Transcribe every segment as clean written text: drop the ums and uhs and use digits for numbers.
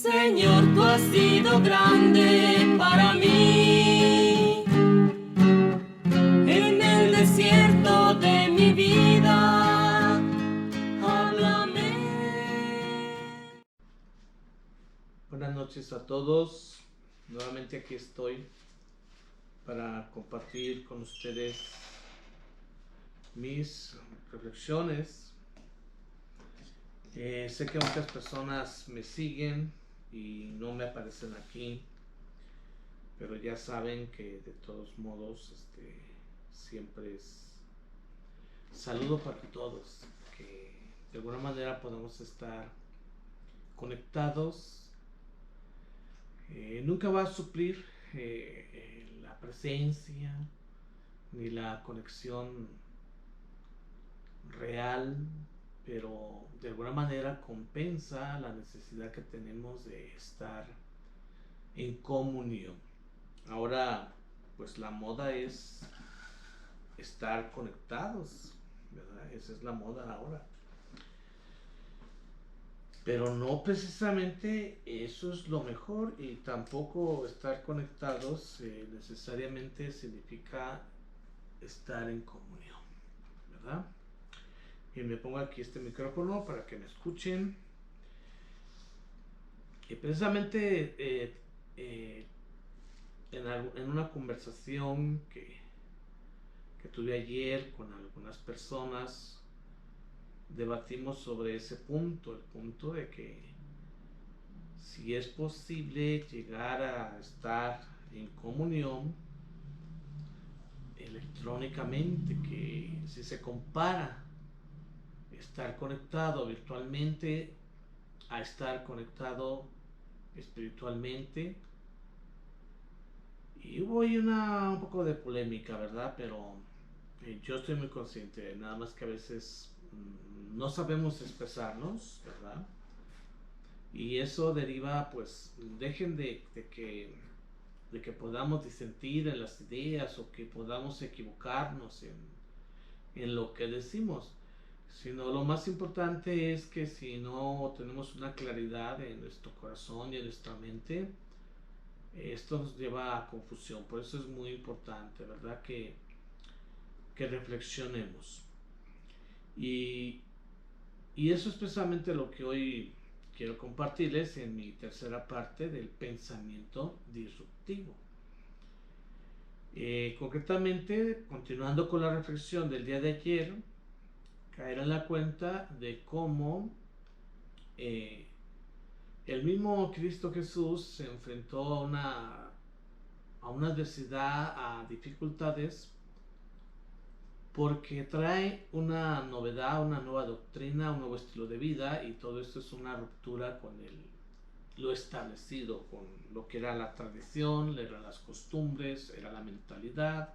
Señor, tú has sido grande para mí. En el desierto de mi vida, háblame. Buenas noches a todos. Nuevamente aquí estoy para compartir con ustedes mis reflexiones. Sé que muchas personas me siguen y no me aparecen aquí, pero ya saben que de todos modos siempre es saludo para todos, que de alguna manera podamos estar conectados. Nunca va a suplir la presencia ni la conexión real, pero de alguna manera compensa la necesidad que tenemos de estar en comunión. Ahora, pues la moda es estar conectados, ¿verdad? Esa es la moda ahora. Pero no precisamente eso es lo mejor, y tampoco estar conectados necesariamente significa estar en comunión, ¿verdad? Y me pongo aquí este micrófono para que me escuchen. Y precisamente en una conversación que tuve ayer con algunas personas, debatimos sobre ese punto, el punto de que si es posible llegar a estar en comunión electrónicamente, que si se compara estar conectado virtualmente a estar conectado espiritualmente. Y hubo ahí un poco de polémica, ¿verdad? Pero yo estoy muy consciente, nada más que a veces no sabemos expresarnos, ¿verdad? Y eso deriva, pues, dejen de que podamos disentir en las ideas o que podamos equivocarnos en lo que decimos, sino lo más importante es que si no tenemos una claridad en nuestro corazón y en nuestra mente, esto nos lleva a confusión. Por eso es muy importante, ¿verdad? Que reflexionemos. Y, y eso es precisamente lo que hoy quiero compartirles en mi tercera parte del pensamiento disruptivo. Concretamente, continuando con la reflexión del día de ayer, caer en la cuenta de cómo el mismo Cristo Jesús se enfrentó a una adversidad, a dificultades, porque trae una novedad, una nueva doctrina, un nuevo estilo de vida, y todo esto es una ruptura con lo establecido, con lo que era la tradición, eran las costumbres, era la mentalidad.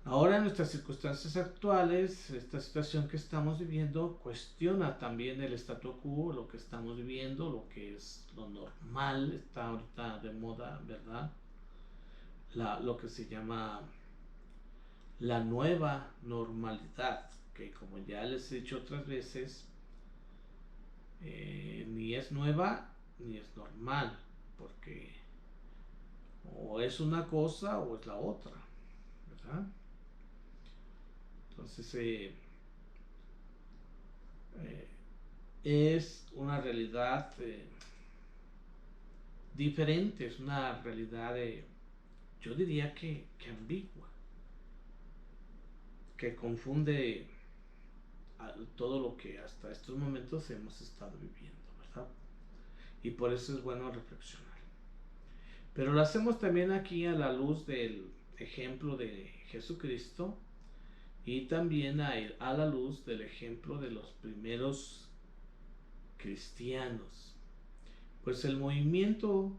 Ahora en nuestras circunstancias actuales, esta situación que estamos viviendo cuestiona también el statu quo, lo que estamos viviendo, lo que es lo normal, está ahorita de moda, ¿verdad? Lo que se llama la nueva normalidad, que como ya les he dicho otras veces, ni es nueva ni es normal, porque o es una cosa o es la otra, ¿verdad? Entonces es una realidad diferente, es una realidad, yo diría que ambigua, que confunde todo lo que hasta estos momentos hemos estado viviendo, ¿verdad? Y por eso es bueno reflexionar. Pero lo hacemos también aquí a la luz del ejemplo de Jesucristo, y también a la luz del ejemplo de los primeros cristianos. Pues el movimiento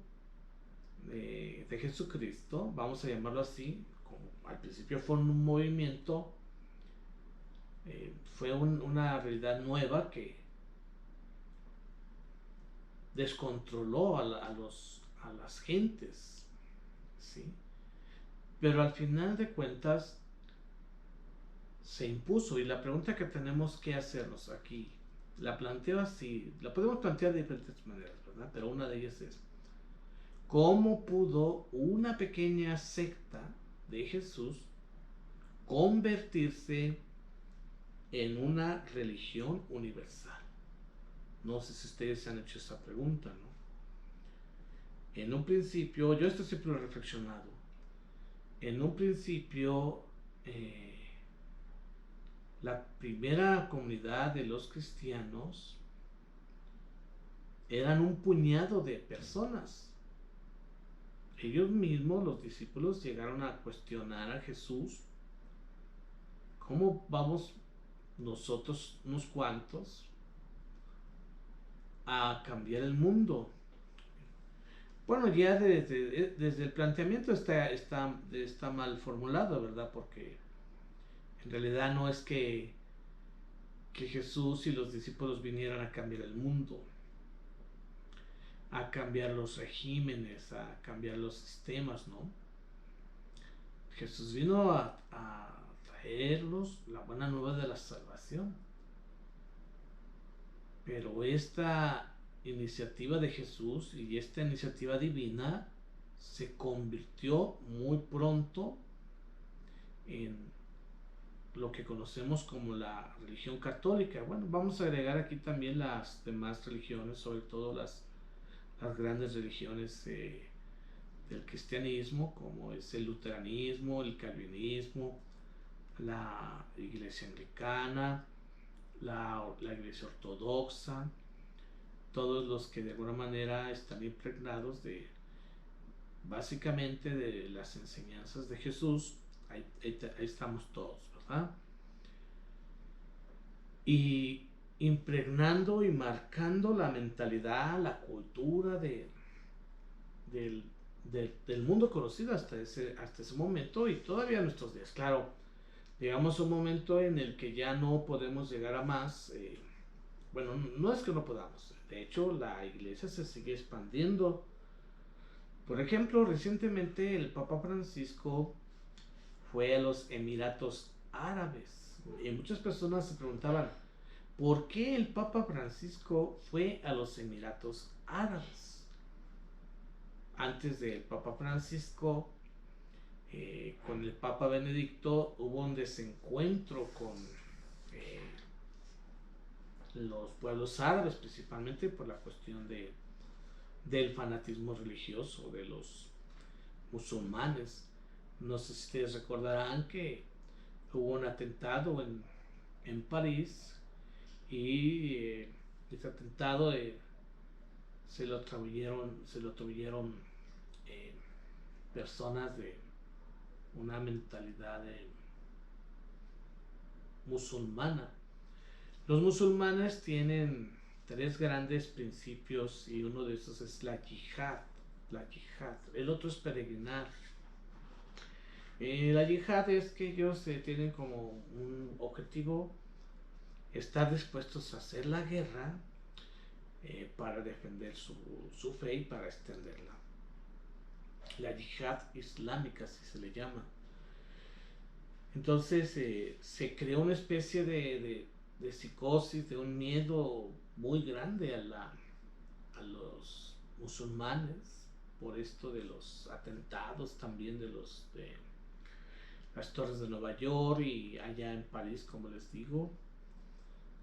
de Jesucristo, vamos a llamarlo así, como al principio fue un movimiento, fue una realidad nueva que descontroló a las gentes, ¿sí? Pero al final de cuentas se impuso, y la pregunta que tenemos que hacernos aquí la planteo así, la podemos plantear de diferentes maneras, ¿verdad? Pero una de ellas es, ¿cómo pudo una pequeña secta de Jesús convertirse en una religión universal? No sé si ustedes se han hecho esa pregunta, ¿no? En un principio, yo esto siempre lo he reflexionado. En un principio, la primera comunidad de los cristianos eran un puñado de personas. Ellos mismos, los discípulos, llegaron a cuestionar a Jesús. ¿Cómo vamos nosotros, unos cuantos, a cambiar el mundo? Bueno, ya desde el planteamiento está mal formulado, ¿verdad? Porque en realidad no es que Jesús y los discípulos vinieran a cambiar el mundo, a cambiar los regímenes, a cambiar los sistemas, ¿no? Jesús vino a traernos la buena nueva de la salvación. Pero esta iniciativa de Jesús y esta iniciativa divina se convirtió muy pronto en lo que conocemos como la religión católica. Bueno, vamos a agregar aquí también las demás religiones, sobre todo las grandes religiones del cristianismo, como es el luteranismo, el calvinismo, la iglesia anglicana, la iglesia ortodoxa, todos los que de alguna manera están impregnados de básicamente de las enseñanzas de Jesús. Ahí estamos todos, ¿verdad? Y impregnando y marcando la mentalidad, la cultura del mundo conocido hasta ese momento y todavía en nuestros días. Claro, llegamos a un momento en el que ya no podemos llegar a más. Bueno, no es que no podamos. De hecho, la iglesia se sigue expandiendo. Por ejemplo, recientemente el Papa Francisco fue a los Emiratos Árabes. Y muchas personas se preguntaban, ¿por qué el Papa Francisco fue a los Emiratos Árabes? Antes del Papa Francisco, con el Papa Benedicto, hubo un desencuentro con los pueblos árabes, principalmente por la cuestión del fanatismo religioso de los musulmanes. No sé si ustedes recordarán que hubo un atentado en París y ese atentado se lo atribuyeron personas de una mentalidad musulmana. Los musulmanes tienen tres grandes principios y uno de esos es la yihad. El otro es peregrinar. La yihad es que ellos tienen como un objetivo estar dispuestos a hacer la guerra para defender su fe y para extenderla. La yihad islámica, así se le llama. Entonces se creó una especie de psicosis, de un miedo muy grande a los musulmanes por esto de los atentados también de las torres de Nueva York y allá en París, como les digo,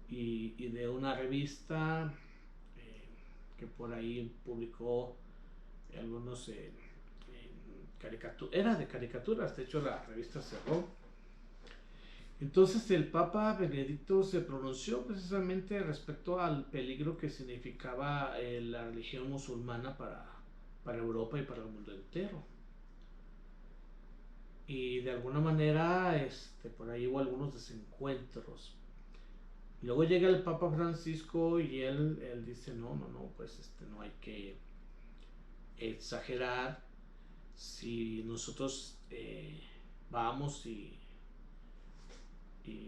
y de una revista que por ahí publicó algunos era de caricaturas, de hecho la revista cerró. Entonces el Papa Benedicto se pronunció precisamente respecto al peligro que significaba la religión musulmana para Europa y para el mundo entero. Y de alguna manera por ahí hubo algunos desencuentros. Luego llega el Papa Francisco y él dice, no, pues no hay que exagerar. Si nosotros vamos y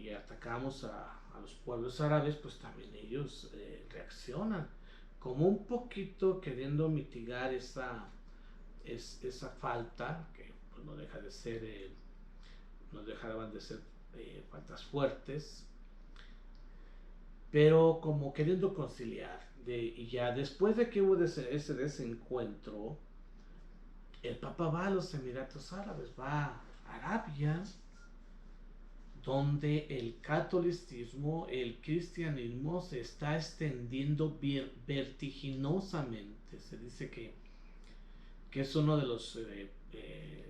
atacamos a los pueblos árabes, pues también ellos reaccionan, como un poquito queriendo mitigar esa falta, que pues no dejaban de ser faltas fuertes. pero como queriendo conciliar. Y ya después de que hubo ese desencuentro, el Papa va a los Emiratos Árabes, va a Arabia, donde el catolicismo, el cristianismo se está extendiendo vertiginosamente. Se dice que es uno de los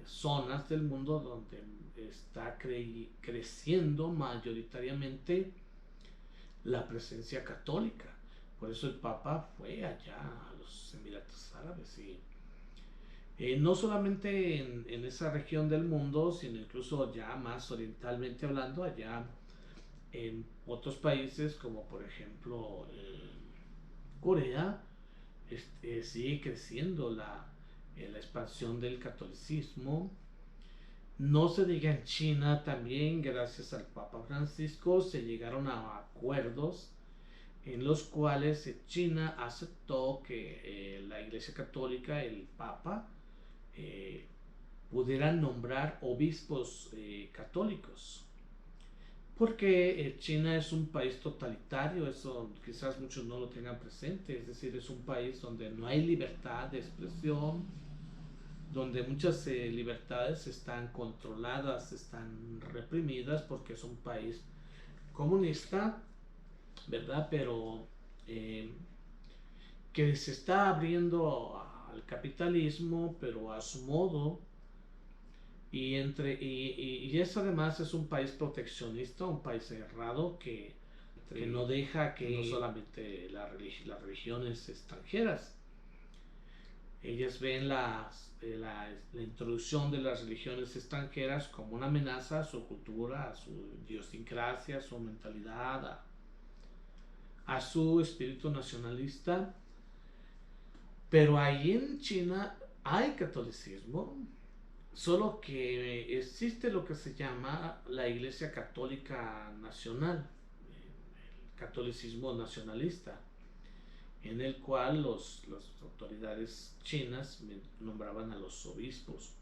zonas del mundo donde está creciendo mayoritariamente la presencia católica. Por eso el Papa fue allá a los Emiratos Árabes y no solamente en esa región del mundo, sino incluso ya más orientalmente hablando, allá en otros países como por ejemplo Corea, sigue creciendo la expansión del catolicismo. No se diga en China también, gracias al Papa Francisco, se llegaron a acuerdos en los cuales China aceptó que la Iglesia Católica, el Papa, eh, pudieran nombrar obispos católicos. Porque China es un país totalitario, eso quizás muchos no lo tengan presente, es decir, es un país donde no hay libertad de expresión, donde muchas libertades están controladas, están reprimidas, porque es un país comunista, ¿verdad? Pero que se está abriendo al capitalismo, pero a su modo, y eso además es un país proteccionista, un país cerrado que no deja que no solamente las religiones extranjeras, ellas ven la introducción de las religiones extranjeras como una amenaza a su cultura, a su idiosincrasia, a su mentalidad, a su espíritu nacionalista. Pero ahí en China hay catolicismo, solo que existe lo que se llama la Iglesia Católica Nacional, el catolicismo nacionalista, en el cual las autoridades chinas nombraban a los obispos.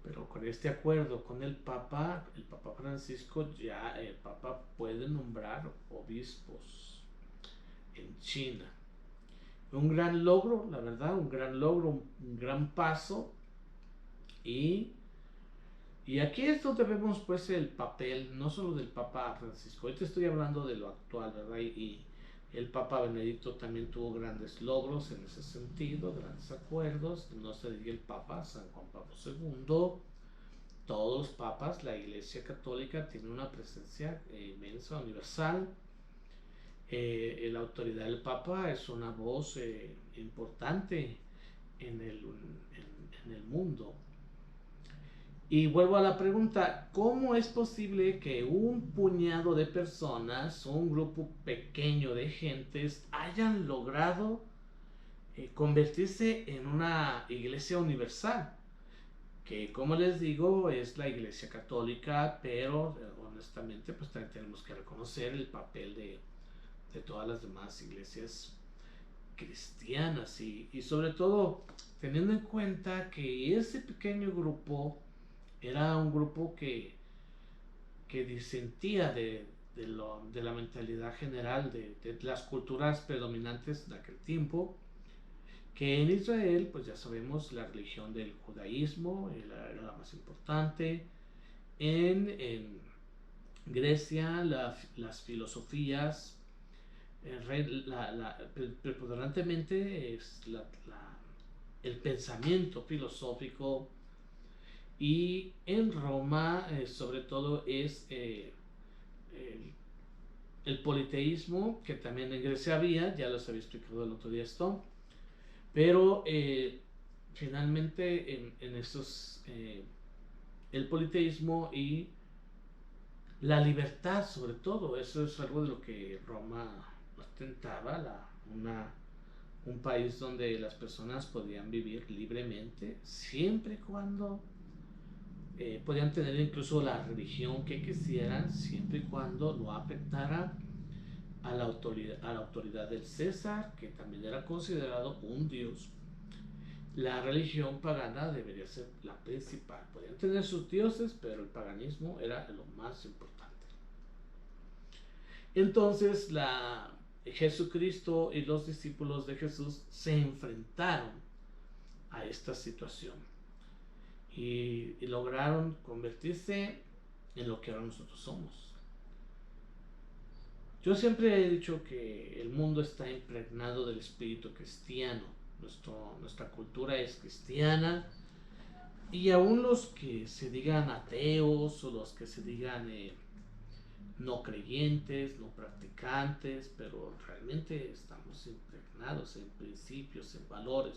Pero con este acuerdo con el Papa Francisco, ya el Papa puede nombrar obispos en China. Un gran logro, la verdad, un gran logro, un gran paso. Y aquí es donde vemos pues el papel, no solo del Papa Francisco, ahorita estoy hablando de lo actual, ¿verdad? Y el Papa Benedicto también tuvo grandes logros en ese sentido, grandes acuerdos, no se diga el Papa San Juan Pablo II, todos los papas, la Iglesia Católica tiene una presencia inmensa, universal. La autoridad del Papa es una voz importante en el mundo. Y vuelvo a la pregunta, ¿cómo es posible que un puñado de personas, un grupo pequeño de gentes, hayan logrado convertirse en una iglesia universal? Que, como les digo, es la Iglesia Católica, pero honestamente pues también tenemos que reconocer el papel de todas las demás iglesias cristianas y sobre todo teniendo en cuenta que ese pequeño grupo era un grupo que disentía de la mentalidad general de las culturas predominantes de aquel tiempo, que en Israel, pues ya sabemos, la religión del judaísmo era la más importante, en Grecia las filosofías, preponderantemente es el pensamiento filosófico, y en Roma sobre todo es el politeísmo, que también en Grecia había, ya los había explicado el otro día esto, pero finalmente en estos el politeísmo y la libertad, sobre todo, eso es algo de lo que Roma ostentaba, un país donde las personas podían vivir libremente, siempre y cuando podían tener incluso la religión que quisieran, siempre y cuando no afectara a la autoridad del César, que también era considerado un dios. La religión pagana debería ser la principal. Podían tener sus dioses, pero el paganismo era lo más importante. Entonces Jesucristo y los discípulos de Jesús se enfrentaron a esta situación y lograron convertirse en lo que ahora nosotros somos. Yo siempre he dicho que el mundo está impregnado del espíritu cristiano. Nuestra cultura es cristiana, y aún los que se digan ateos o los que se digan no creyentes, no practicantes, pero realmente estamos impregnados en principios, en valores.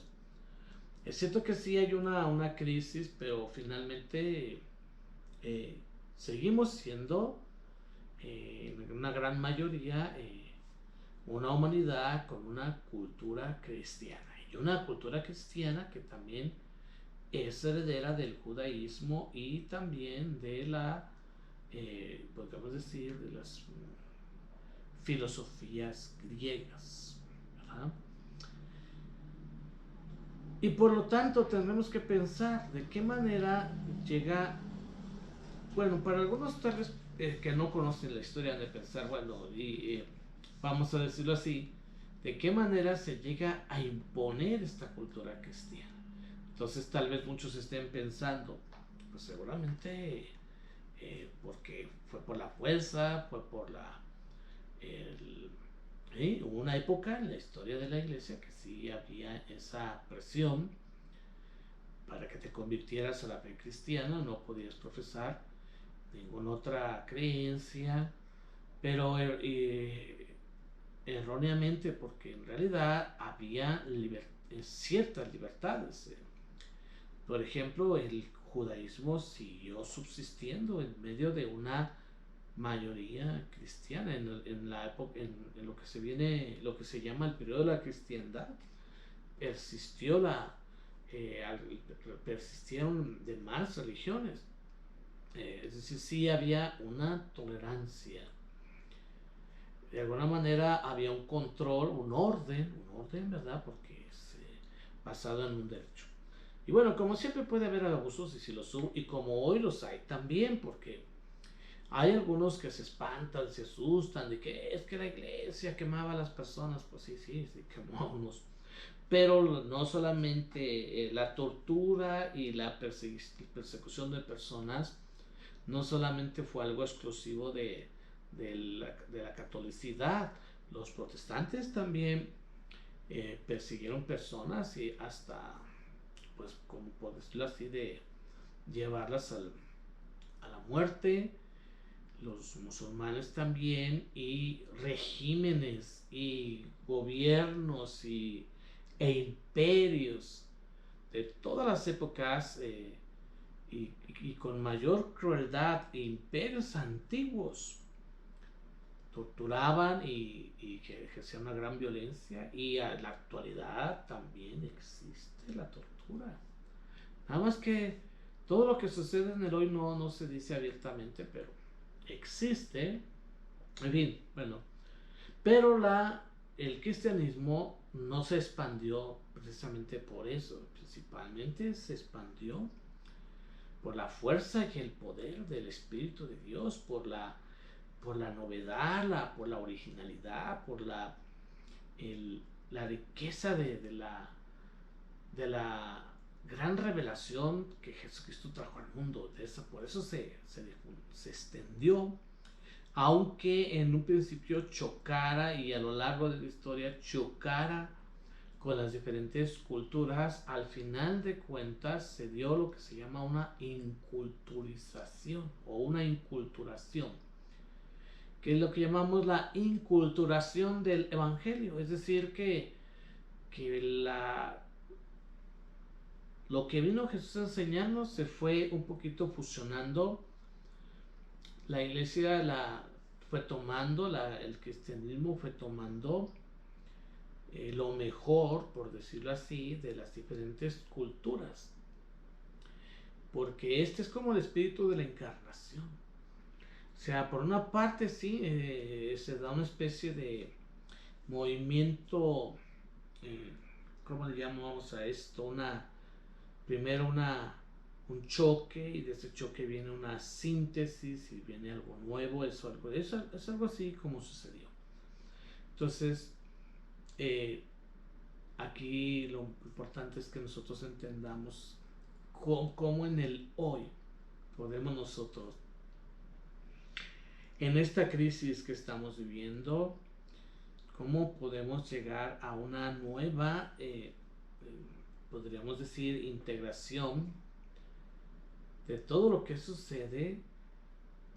Es cierto que sí hay una crisis, pero finalmente seguimos siendo una gran mayoría una humanidad con una cultura cristiana, y una cultura cristiana que también es heredera del judaísmo y también de podríamos decir, de las filosofías griegas, ¿verdad? Y por lo tanto tendremos que pensar de qué manera llega, bueno, para algunos tal vez que no conocen la historia, de pensar, bueno, vamos a decirlo así, de qué manera se llega a imponer esta cultura cristiana. Entonces tal vez muchos estén pensando, pues seguramente porque fue por la fuerza, fue por hubo una época en la historia de la iglesia que sí había esa presión para que te convirtieras a la fe cristiana, no podías profesar ninguna otra creencia, pero erróneamente, porque en realidad había ciertas libertades. Por ejemplo, el judaísmo siguió subsistiendo en medio de una mayoría cristiana en la época, en lo que se llama el periodo de la cristiandad. Persistieron demás religiones. Es decir, sí había una tolerancia. De alguna manera había un control, un orden, ¿verdad? Porque es basado en un derecho. Y bueno, como siempre puede haber abusos, y si los hubo, y como hoy los hay también, porque hay algunos que se espantan, se asustan de que es que la iglesia quemaba a las personas. Pues sí, quemó a unos. Pero no solamente la tortura y la persecución de personas, no solamente fue algo exclusivo de la catolicidad. Los protestantes también persiguieron personas y hasta, pues, como por decirlo así, de llevarlas a la muerte. Los musulmanes también, y regímenes y gobiernos e imperios de todas las épocas, y con mayor crueldad, imperios antiguos torturaban y que ejercían una gran violencia, y en la actualidad también existe la tortura. Nada más que todo lo que sucede en el hoy no se dice abiertamente, pero existe. En fin, bueno, pero el cristianismo no se expandió precisamente por eso. Principalmente se expandió por la fuerza y el poder del Espíritu de Dios, por la novedad, por la originalidad, por la riqueza de la gran revelación que Jesucristo trajo al mundo. Por eso se extendió, aunque en un principio chocara, y a lo largo de la historia chocara con las diferentes culturas. Al final de cuentas se dio lo que se llama una inculturización o una inculturación, que es lo que llamamos la inculturación del evangelio. Es decir, que lo que vino Jesús a enseñarnos se fue un poquito fusionando. La iglesia fue tomando, el cristianismo fue tomando lo mejor, por decirlo así, de las diferentes culturas, porque este es como el espíritu de la encarnación. O sea, por una parte sí, se da una especie de movimiento, ¿cómo le llamamos a esto? Primero una un choque, y de ese choque viene una síntesis y viene algo nuevo. Eso es algo así como sucedió. Entonces, eh, aquí lo importante es que nosotros entendamos cómo en el hoy podemos nosotros, en esta crisis que estamos viviendo, cómo podemos llegar a una nueva, podríamos decir, integración de todo lo que sucede,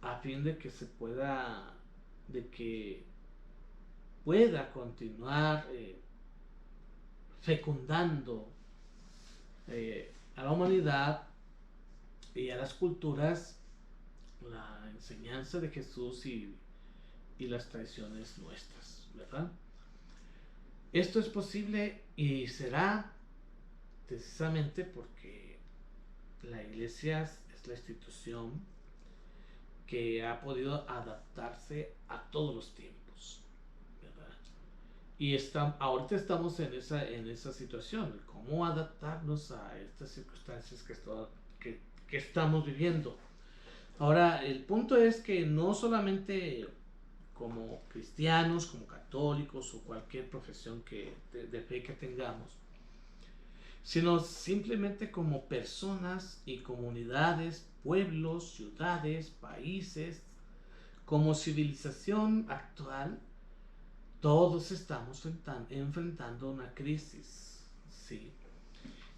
a fin de que se pueda, de que pueda continuar fecundando a la humanidad y a las culturas la enseñanza de Jesús y las tradiciones nuestras, ¿verdad? Esto es posible y será precisamente porque la iglesia es la institución que ha podido adaptarse a todos los tiempos, ¿verdad? Y ahorita estamos en esa situación, cómo adaptarnos a estas circunstancias que estamos viviendo. Ahora, el punto es que no solamente como cristianos, como católicos o cualquier profesión de fe que tengamos, sino simplemente como personas y comunidades, pueblos, ciudades, países, como civilización actual, todos estamos enfrentando una crisis, ¿sí?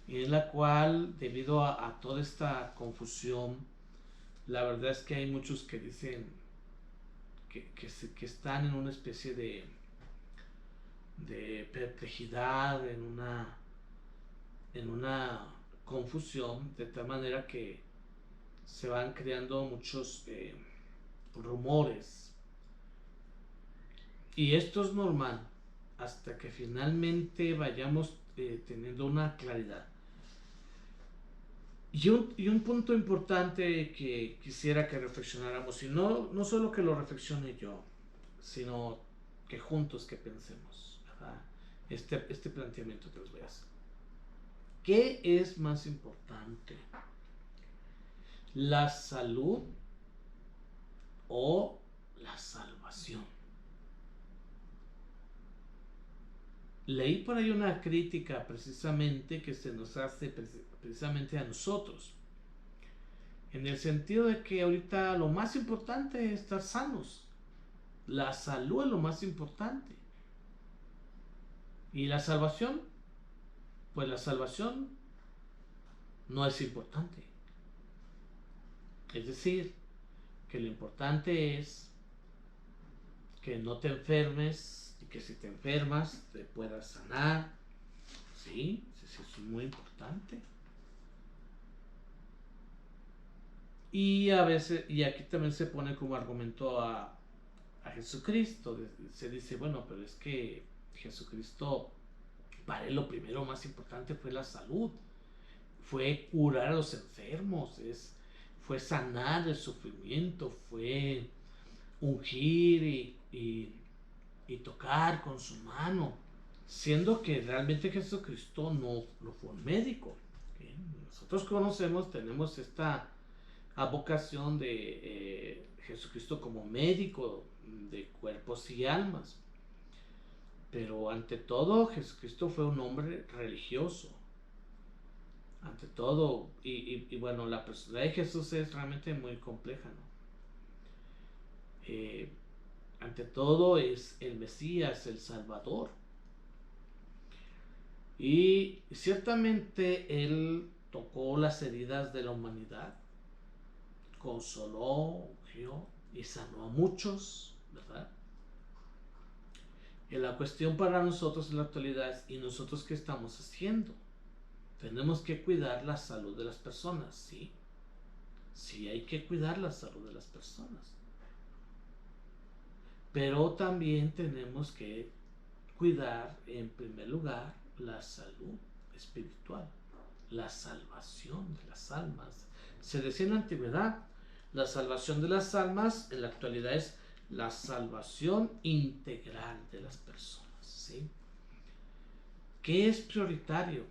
En la cual, debido a toda esta confusión, la verdad es que hay muchos que dicen que están en una especie de perplejidad, en una confusión, de tal manera que se van creando muchos rumores. Y esto es normal hasta que finalmente vayamos teniendo una claridad. Y un punto importante que quisiera que reflexionáramos, y no solo que lo reflexione yo, sino que juntos que pensemos, ¿verdad? Este planteamiento que les voy a hacer. ¿Qué es más importante? ¿La salud o la salvación? Leí por ahí una crítica precisamente que se nos hace precisamente a nosotros, en el sentido de que ahorita lo más importante es estar sanos. La salud es lo más importante. ¿Y la salvación? Pues la salvación no es importante. Es decir, que lo importante es que no te enfermes y que si te enfermas te puedas sanar. Sí, eso es muy importante. Y a veces, y aquí también se pone como argumento a Jesucristo. Se dice, bueno, pero es que Jesucristo, para él lo primero más importante fue la salud. Fue curar a los enfermos, fue sanar el sufrimiento, fue ungir y tocar con su mano, siendo que realmente Jesucristo no fue un médico. ¿Okay? Nosotros tenemos esta vocación de Jesucristo como médico de cuerpos y almas, pero ante todo Jesucristo fue un hombre religioso. Ante todo, y bueno, la personalidad de Jesús es realmente muy compleja, ¿no? Ante todo es el Mesías, el Salvador. Y ciertamente Él tocó las heridas de la humanidad, consoló, ungió y sanó a muchos, ¿verdad? Y la cuestión para nosotros en la actualidad es, ¿y nosotros qué estamos haciendo? Tenemos que cuidar la salud de las personas, ¿sí? Sí, hay que cuidar la salud de las personas. Pero también tenemos que cuidar, en primer lugar, la salud espiritual, la salvación de las almas. Se decía en la antigüedad, la salvación de las almas, en la actualidad es la salvación integral de las personas, ¿sí? ¿Qué es prioritario?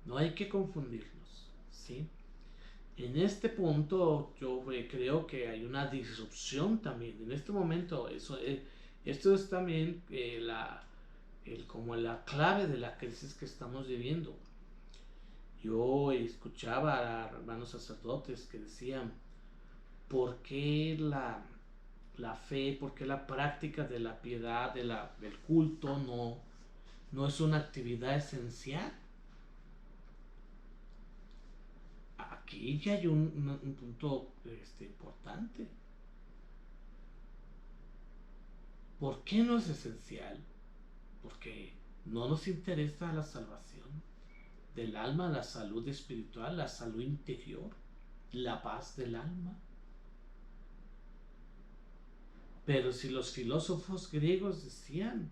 No hay que confundirnos, ¿sí? En este punto yo creo que hay una disrupción también. En este momento, esto es también como la clave de la crisis que estamos viviendo. Yo escuchaba a hermanos sacerdotes que decían, ¿por qué la fe, por qué la práctica de la piedad, del culto no es una actividad esencial? Aquí ya hay un punto importante. ¿Por qué no es esencial? Porque no nos interesa la salvación del alma, la salud espiritual, la salud interior, la paz del alma. Pero si los filósofos griegos decían,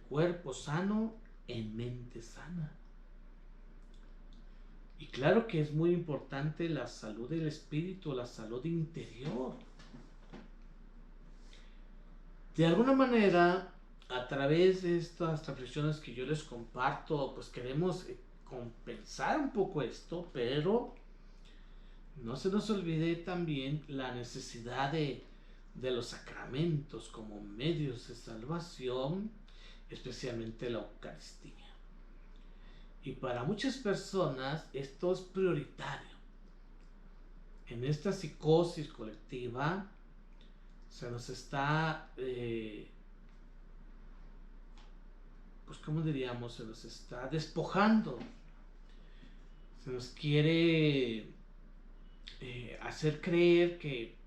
cuerpo sano en mente sana. Y claro que es muy importante la salud del espíritu, la salud interior. De alguna manera, a través de estas reflexiones que yo les comparto, pues queremos compensar un poco esto, pero no se nos olvide también la necesidad de los sacramentos como medios de salvación, especialmente la Eucaristía. Y para muchas personas esto es prioritario. En esta psicosis colectiva se nos está, pues ¿cómo diríamos? Se nos está despojando. Se nos quiere hacer creer que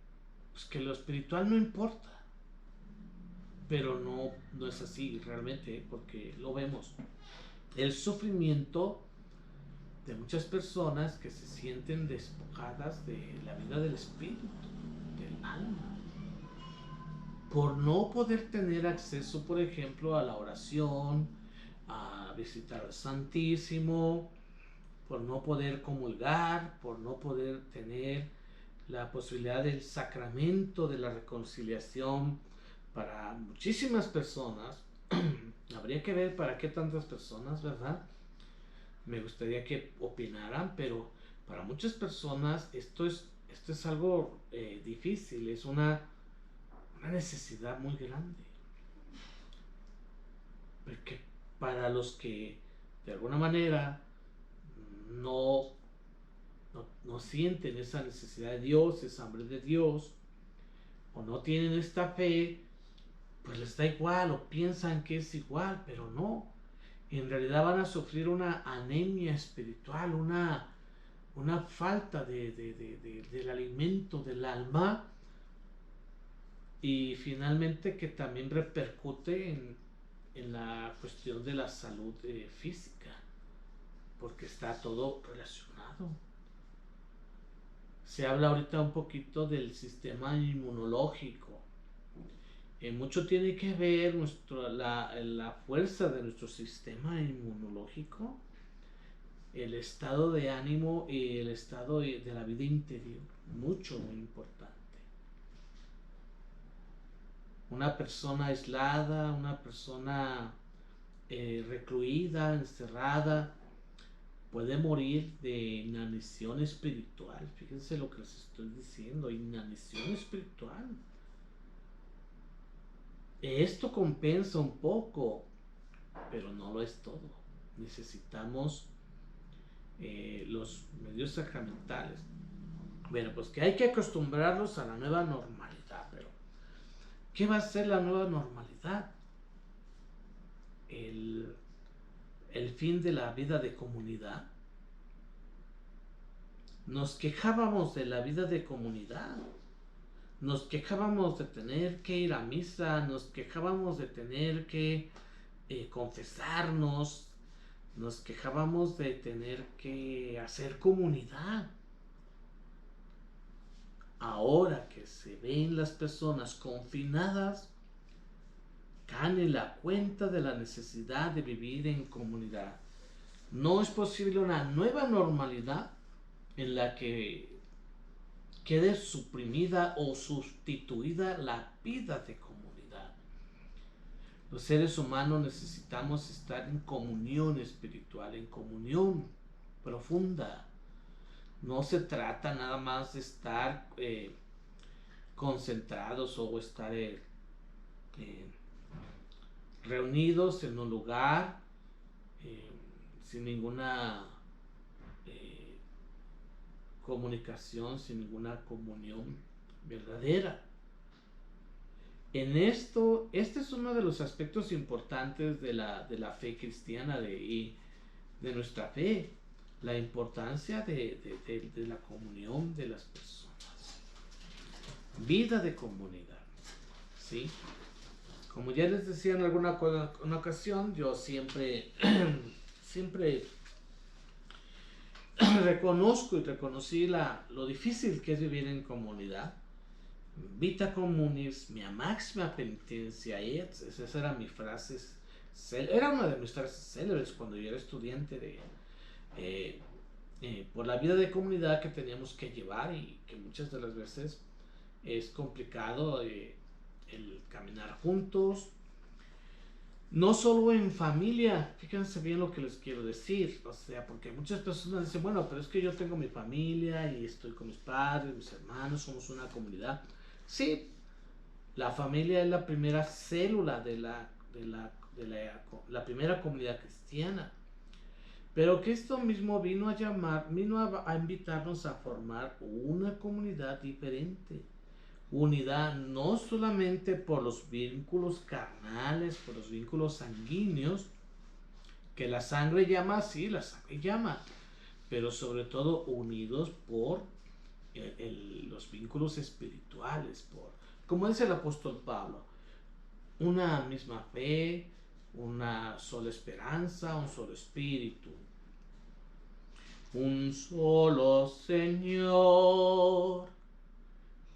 lo espiritual no importa. Pero no es así realmente, porque lo vemos. El sufrimiento de muchas personas que se sienten despojadas de la vida del espíritu, del alma, por no poder tener acceso, por ejemplo, a la oración, a visitar al Santísimo, por no poder comulgar, por no poder tener la posibilidad del sacramento de la reconciliación. Para muchísimas personas, habría que ver para qué tantas personas, ¿verdad? Me gustaría que opinaran, pero para muchas personas esto es algo difícil, es una necesidad muy grande. Porque para los que de alguna manera no sienten esa necesidad de Dios, esa hambre de Dios, o no tienen esta fe, pues les da igual o piensan que es igual, pero no. En realidad van a sufrir una anemia espiritual, una falta del alimento del alma, y finalmente que también repercute en la cuestión de la salud física, porque está todo relacionado. Se habla ahorita un poquito del sistema inmunológico. Mucho tiene que ver la fuerza de nuestro sistema inmunológico, el estado de ánimo y el estado de la vida interior. Mucho, muy importante. Una persona aislada, una persona recluida, encerrada, puede morir de inanición espiritual. Fíjense lo que les estoy diciendo, inanición espiritual. Esto compensa un poco, pero no lo es todo. Necesitamos los medios sacramentales. Bueno, pues que hay que acostumbrarlos a la nueva normalidad, pero ¿qué va a ser la nueva normalidad? El fin de la vida de comunidad. Nos quejábamos de la vida de comunidad. Nos quejábamos de tener que ir a misa, nos quejábamos de tener que confesarnos, nos quejábamos de tener que hacer comunidad. Ahora que se ven las personas confinadas, caen en la cuenta de la necesidad de vivir en comunidad. No es posible una nueva normalidad en la que quede suprimida o sustituida la vida de comunidad. Los seres humanos necesitamos estar en comunión espiritual, en comunión. profunda. No se trata nada más de estar concentrados o estar reunidos en un lugar sin ninguna comunicación, sin ninguna comunión verdadera. Este es uno de los aspectos importantes de la fe cristiana y de nuestra fe, la importancia de la comunión de las personas. Vida de comunidad, ¿sí? Como ya les decía en alguna una ocasión, yo siempre reconozco y reconocí lo difícil que es vivir en comunidad. Vita communis, mia máxima penitencia et. Esa era mi frase, era una de mis frases célebres cuando yo era estudiante por la vida de comunidad que teníamos que llevar y que muchas de las veces es complicado el caminar juntos, no solo en familia. Fíjense bien lo que les quiero decir, o sea, porque muchas personas dicen, bueno, pero es que yo tengo mi familia y estoy con mis padres, mis hermanos, somos una comunidad. Sí, la familia es la primera célula de la primera comunidad cristiana, pero que esto mismo vino a invitarnos a formar una comunidad diferente. Unidad no solamente por los vínculos carnales, por los vínculos sanguíneos, que la sangre llama, sí, la sangre llama, pero sobre todo unidos por los vínculos espirituales, como dice el apóstol Pablo, una misma fe, una sola esperanza, un solo espíritu, un solo Señor,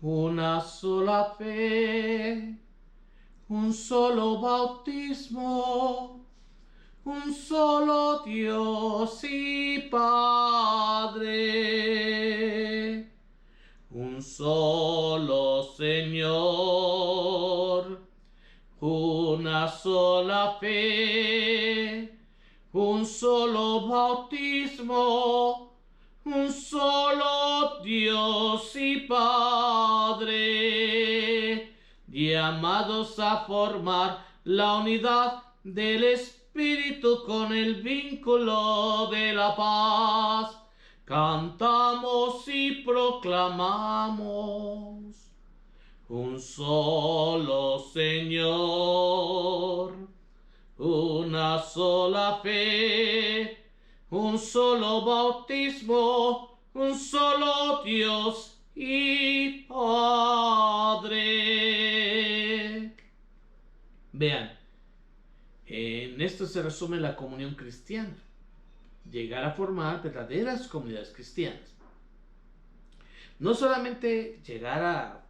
una sola fe, un solo bautismo, un solo Dios y Padre, un solo Señor, una sola fe, un solo bautismo, un solo Dios y Padre, llamados a formar la unidad del Espíritu con el vínculo de la paz. Cantamos y proclamamos un solo Señor, una sola fe, un solo bautismo, un solo Dios y Padre. Vean, en esto se resume la comunión cristiana. Llegar a formar verdaderas comunidades cristianas. No solamente llegar a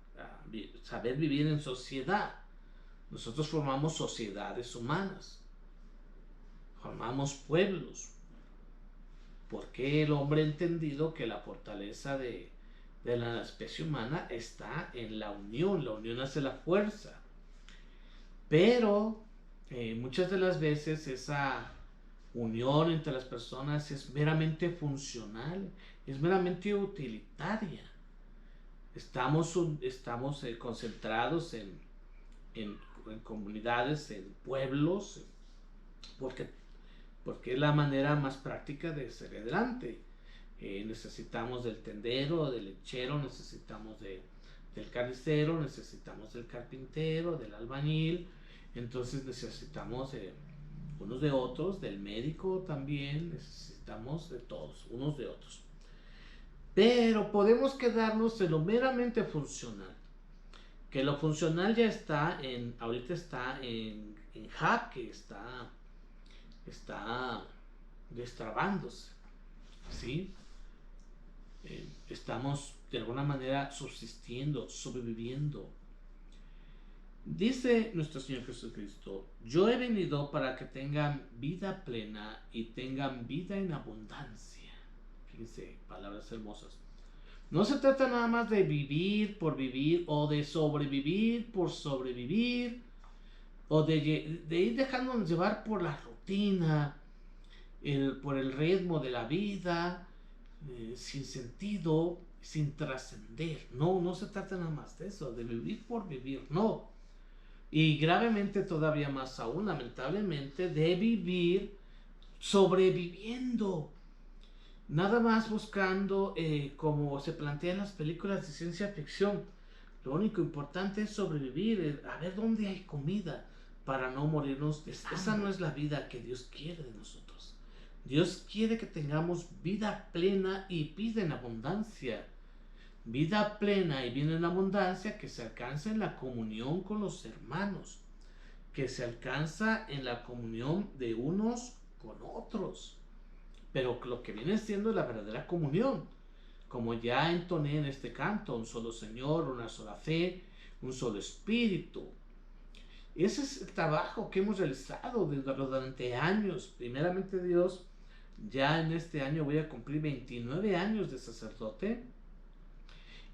saber vivir en sociedad. Nosotros formamos sociedades humanas. Formamos pueblos. Porque el hombre ha entendido que la fortaleza de la especie humana está en la unión. La unión hace la fuerza. Pero muchas de las veces esa unión entre las personas es meramente funcional, es meramente utilitaria. Estamos concentrados en comunidades, en pueblos, porque es la manera más práctica de ser adelante. Necesitamos del tendero, del lechero, necesitamos del carnicero, necesitamos del carpintero, del albañil. Entonces necesitamos unos de otros, del médico también, necesitamos de todos, unos de otros. Pero podemos quedarnos en lo meramente funcional, que lo funcional ya ahorita está en jaque, está destrabándose, ¿sí? Estamos de alguna manera subsistiendo, sobreviviendo. Dice nuestro Señor Jesucristo, yo he venido para que tengan vida plena y tengan vida en abundancia. Fíjense, palabras hermosas. No se trata nada más de vivir por vivir o de sobrevivir por sobrevivir o de ir dejándonos llevar por la rutina. por el ritmo de la vida, sin sentido, sin trascender. No, no se trata nada más de eso, de vivir por vivir, no. Y gravemente todavía más aún, lamentablemente, de vivir sobreviviendo. Nada más buscando, como se plantea en las películas de ciencia ficción, lo único importante es sobrevivir, a ver dónde hay comida para no morirnos. Esa no es la vida que Dios quiere de nosotros. Dios quiere que tengamos vida plena y vida en abundancia. Vida plena y vida en abundancia que se alcanza en la comunión con los hermanos, que se alcanza en la comunión de unos con otros. Pero lo que viene siendo la verdadera comunión, como ya entoné en este canto: un solo Señor, una sola fe, un solo Espíritu. Ese es el trabajo que hemos realizado durante años. Primeramente Dios, ya en este año voy a cumplir 29 años de sacerdote,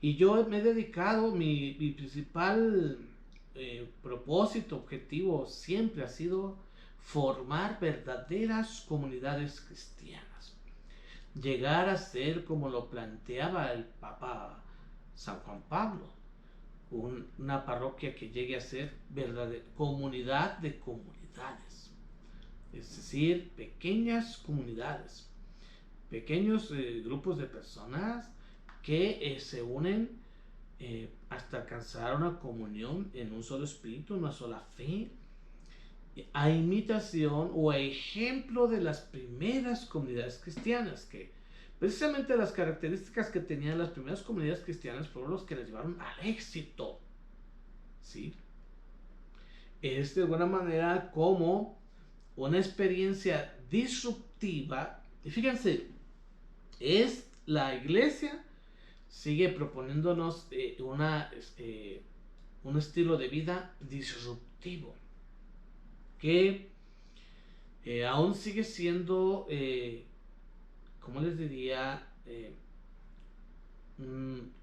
y yo me he dedicado, mi principal propósito, objetivo, siempre ha sido formar verdaderas comunidades cristianas. Llegar a ser, como lo planteaba el Papa San Juan Pablo, una parroquia que llegue a ser verdadera comunidad de comunidades. Es decir, pequeñas comunidades, pequeños grupos de personas que se unen hasta alcanzar una comunión en un solo espíritu, una sola fe, a imitación o a ejemplo de las primeras comunidades cristianas, que precisamente las características que tenían las primeras comunidades cristianas fueron los que les llevaron al éxito, ¿sí? Es de alguna manera como una experiencia disruptiva. Y fíjense, es la iglesia sigue proponiéndonos un estilo de vida disruptivo, que aún sigue siendo, ¿cómo les diría?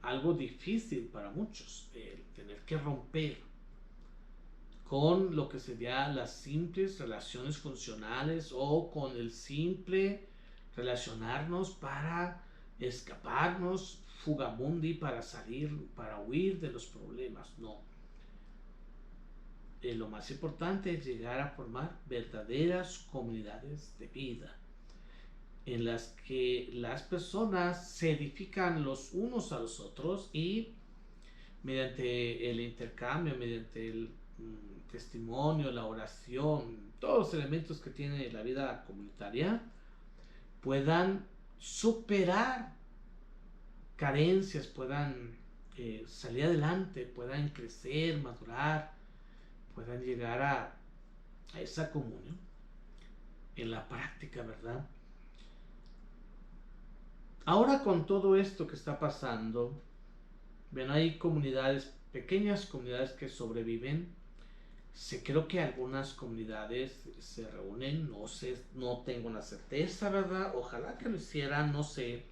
Algo difícil para muchos, tener que romper con lo que serían las simples relaciones funcionales, o con el simple relacionarnos para escaparnos, fugamundi, para salir, para huir de los problemas. No. Lo más importante es llegar a formar verdaderas comunidades de vida, en las que las personas se edifican los unos a los otros, y mediante el intercambio, mediante el testimonio, la oración, todos los elementos que tiene la vida comunitaria, puedan superar carencias, puedan salir adelante, puedan crecer, madurar, puedan llegar a esa comunión en la práctica, ¿verdad? Ahora, con todo esto que está pasando, ven, hay comunidades, pequeñas comunidades que sobreviven. Creo que algunas comunidades se reúnen, no tengo una certeza, ¿verdad? Ojalá que lo hicieran, no sé.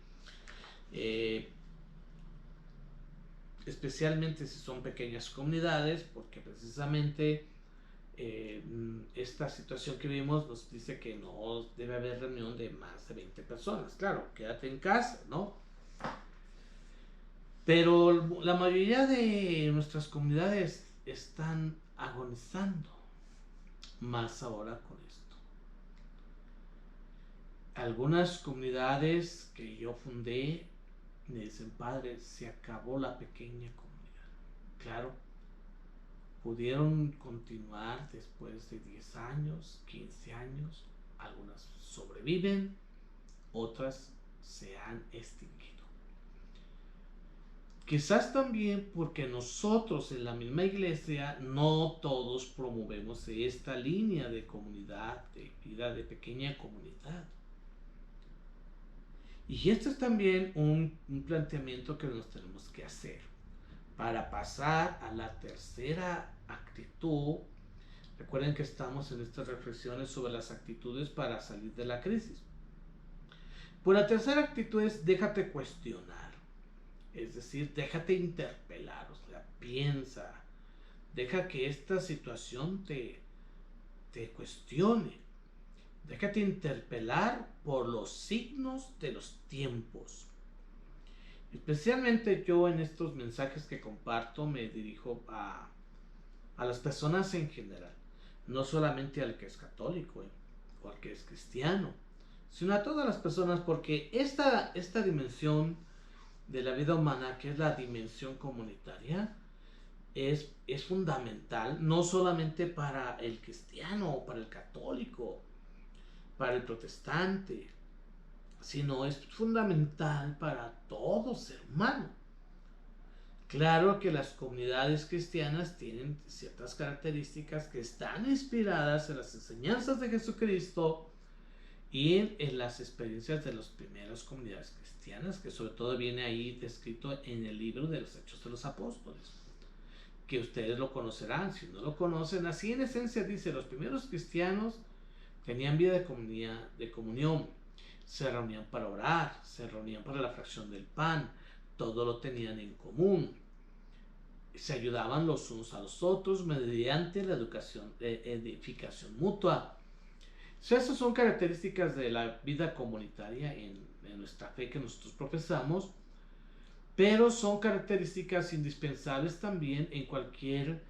Especialmente si son pequeñas comunidades, porque precisamente esta situación que vimos nos dice que no debe haber reunión de más de 20 personas. Claro, quédate en casa, ¿no? Pero la mayoría de nuestras comunidades están agonizando, más ahora con esto. Algunas comunidades que yo fundé me dicen: padre, se acabó la pequeña comunidad. Claro, pudieron continuar después de 10 años, 15 años. Algunas sobreviven, otras se han extinguido. Quizás también porque nosotros en la misma iglesia no todos promovemos esta línea de comunidad, de vida de pequeña comunidad. Y esto es también un planteamiento que nos tenemos que hacer para pasar a la tercera actitud. Recuerden que estamos en estas reflexiones sobre las actitudes para salir de la crisis. Pues la tercera actitud es: déjate cuestionar. Es decir, déjate interpelar, o sea, piensa. Deja que esta situación te cuestione. Déjate interpelar por los signos de los tiempos. Especialmente yo en estos mensajes que comparto me dirijo a las personas en general, no solamente al que es católico o al que es cristiano, sino a todas las personas, porque esta dimensión de la vida humana, que es la dimensión comunitaria, es fundamental, no solamente para el cristiano o para el católico, para el protestante, sino es fundamental para todo ser humano. Claro que las comunidades cristianas tienen ciertas características que están inspiradas en las enseñanzas de Jesucristo y en las experiencias de las primeras comunidades cristianas, que sobre todo viene ahí descrito en el libro de los Hechos de los Apóstoles, que ustedes lo conocerán. Si no lo conocen, así en esencia dice: los primeros cristianos tenían vida de comunión, se reunían para orar, se reunían para la fracción del pan, todo lo tenían en común, se ayudaban los unos a los otros mediante la edificación mutua. Esas son características de la vida comunitaria en nuestra fe que nosotros profesamos, pero son características indispensables también en cualquier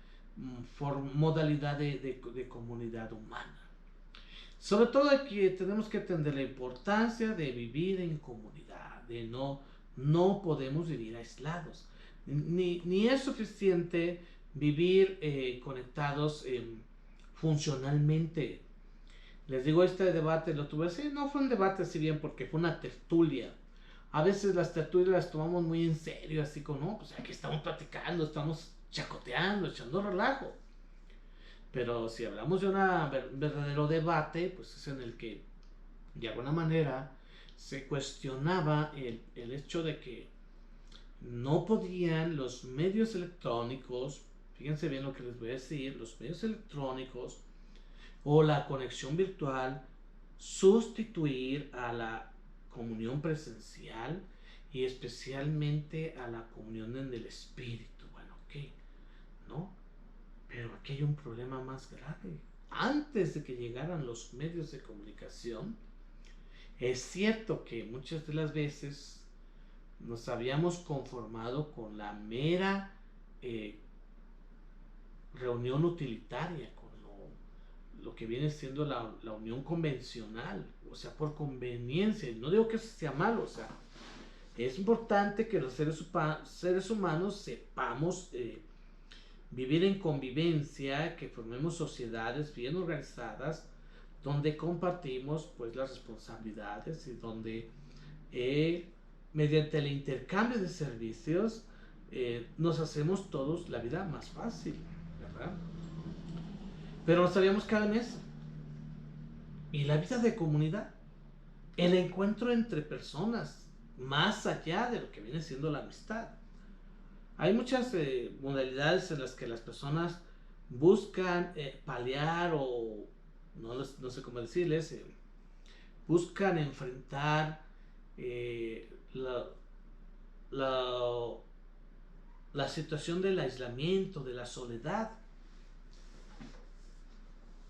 modalidad de comunidad humana. Sobre todo aquí tenemos que entender la importancia de vivir en comunidad, de no podemos vivir aislados. Ni es suficiente vivir conectados funcionalmente. Les digo, este debate lo tuve así, no fue un debate así bien porque fue una tertulia. A veces las tertulias las tomamos muy en serio, así como, no, pues aquí estamos platicando, estamos chacoteando, echando relajo. Pero si hablamos de un verdadero debate, pues es en el que de alguna manera se cuestionaba el hecho de que no podían los medios electrónicos, fíjense bien lo que les voy a decir, los medios electrónicos o la conexión virtual sustituir a la comunión presencial y especialmente a la comunión en el espíritu. Bueno, ok, ¿no? Pero aquí hay un problema más grave. Antes de que llegaran los medios de comunicación, es cierto que muchas de las veces nos habíamos conformado con la mera reunión utilitaria, con lo que viene siendo la unión convencional, o sea, por conveniencia. No digo que eso sea malo, o sea, es importante que los seres humanos sepamos vivir en convivencia, que formemos sociedades bien organizadas, donde compartimos pues las responsabilidades y donde mediante el intercambio de servicios nos hacemos todos la vida más fácil, ¿verdad? Pero nos habíamos quedado en eso. Y la vida de comunidad, el encuentro entre personas, más allá de lo que viene siendo la amistad. Hay muchas modalidades en las que las personas buscan paliar o no sé cómo decirles, buscan enfrentar la situación del aislamiento, de la soledad.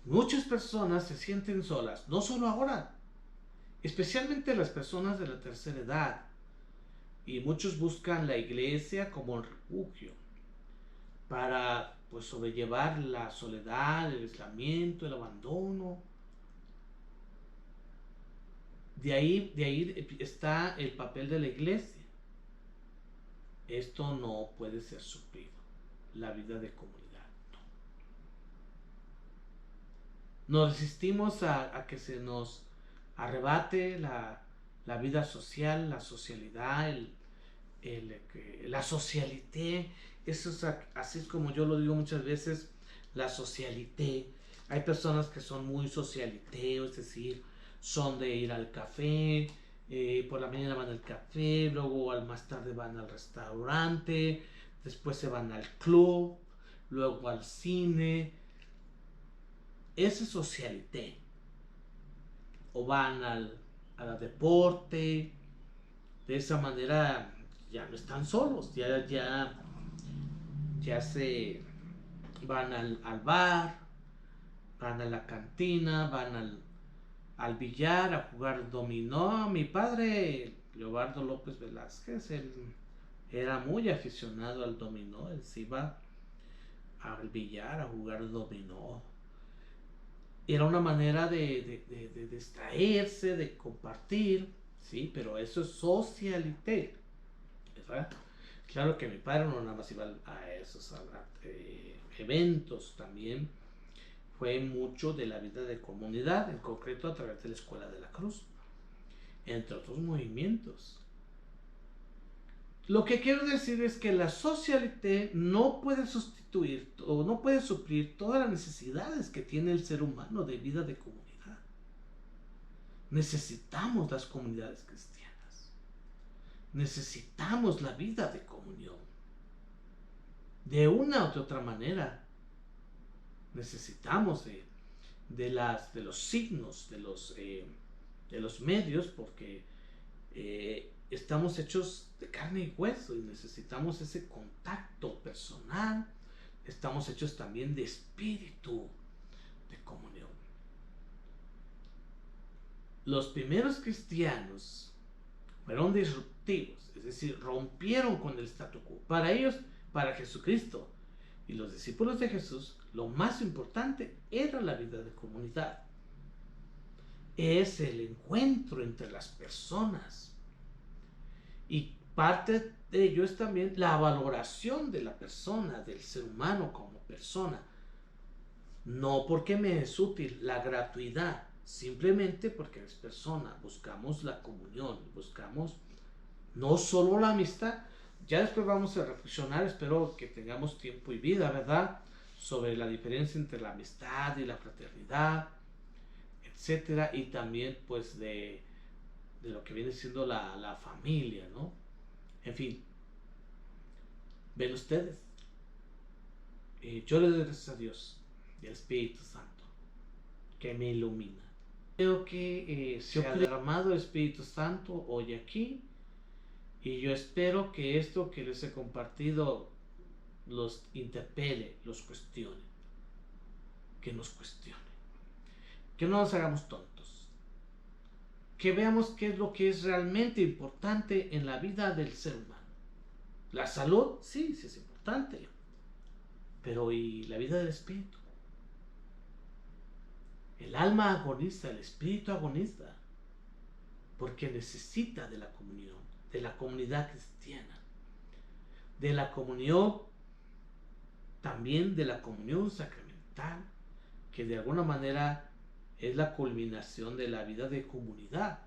Muchas personas se sienten solas, no solo ahora, especialmente las personas de la tercera edad. Y muchos buscan la iglesia como un refugio para pues sobrellevar la soledad, el aislamiento, el abandono. De ahí está el papel de la iglesia. Esto no puede ser suplido. La vida de comunidad, no. Nos resistimos a que se nos arrebate la vida social, la socialidad, la socialité. Eso es así es como yo lo digo muchas veces, la socialité. Hay personas que son muy socialité, es decir, son de ir al café, por la mañana van al café, luego más tarde van al restaurante, después se van al club, luego al cine. Ese es socialité. O van al deporte. De esa manera ya no están solos, ya se van al bar, van a la cantina, van al billar, a jugar dominó. Mi padre, Leobardo López Velázquez, él era muy aficionado al dominó. Él se iba al billar a jugar dominó. Era una manera de distraerse, de compartir, ¿sí? Pero eso es socialité, ¿verdad? Claro que mi padre no nada más iba a esos eventos, también fue mucho de la vida de comunidad, en concreto a través de la Escuela de la Cruz, entre otros movimientos. Lo que quiero decir es que la socialité no puede sustituir o no puede suplir todas las necesidades que tiene el ser humano de vida de comunidad. Necesitamos las comunidades cristianas. Necesitamos la vida de comunión. De una u otra manera, necesitamos de los signos, de los medios, porque estamos hechos de carne y hueso y necesitamos ese contacto personal. Estamos hechos también de espíritu de comunión. Los primeros cristianos fueron disruptivos, es decir, rompieron con el statu quo. Para ellos, para Jesucristo y los discípulos de Jesús, lo más importante era la vida de comunidad. Es el encuentro entre las personas. Y parte de ello es también la valoración de la persona, del ser humano como persona. No porque me es útil la gratuidad, simplemente porque es persona. Buscamos la comunión, buscamos no solo la amistad. Ya después vamos a reflexionar, espero que tengamos tiempo y vida, ¿verdad?, sobre la diferencia entre la amistad y la fraternidad, etcétera, y también pues de lo que viene siendo la familia, ¿no? En fin, ven ustedes, yo le doy gracias a Dios y al Espíritu Santo que me ilumina. Creo que se ha derramado el Espíritu Santo hoy aquí, y yo espero que esto que les he compartido los interpele, los cuestione, que nos cuestione, que no nos hagamos tontos, que veamos qué es lo que es realmente importante en la vida del ser humano. La salud, sí, sí es importante, pero ¿y la vida del espíritu? El alma agoniza, el espíritu agoniza, porque necesita de la comunión, de la comunidad cristiana, de la comunión, también de la comunión sacramental, que de alguna manera es la culminación de la vida de comunidad.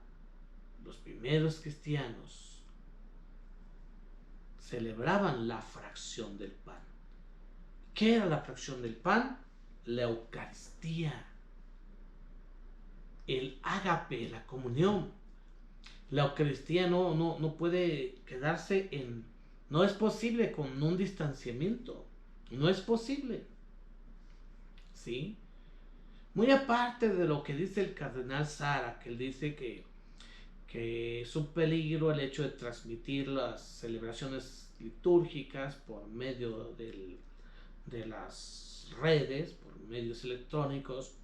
Los primeros cristianos celebraban la fracción del pan. ¿Qué era la fracción del pan? La Eucaristía, el ágape, la comunión. La Eucaristía no puede quedarse en... No es posible con un distanciamiento. No es posible. ¿Sí? Muy aparte de lo que dice el cardenal Sara, que él dice que es un peligro el hecho de transmitir las celebraciones litúrgicas por medio de las redes, por medios electrónicos,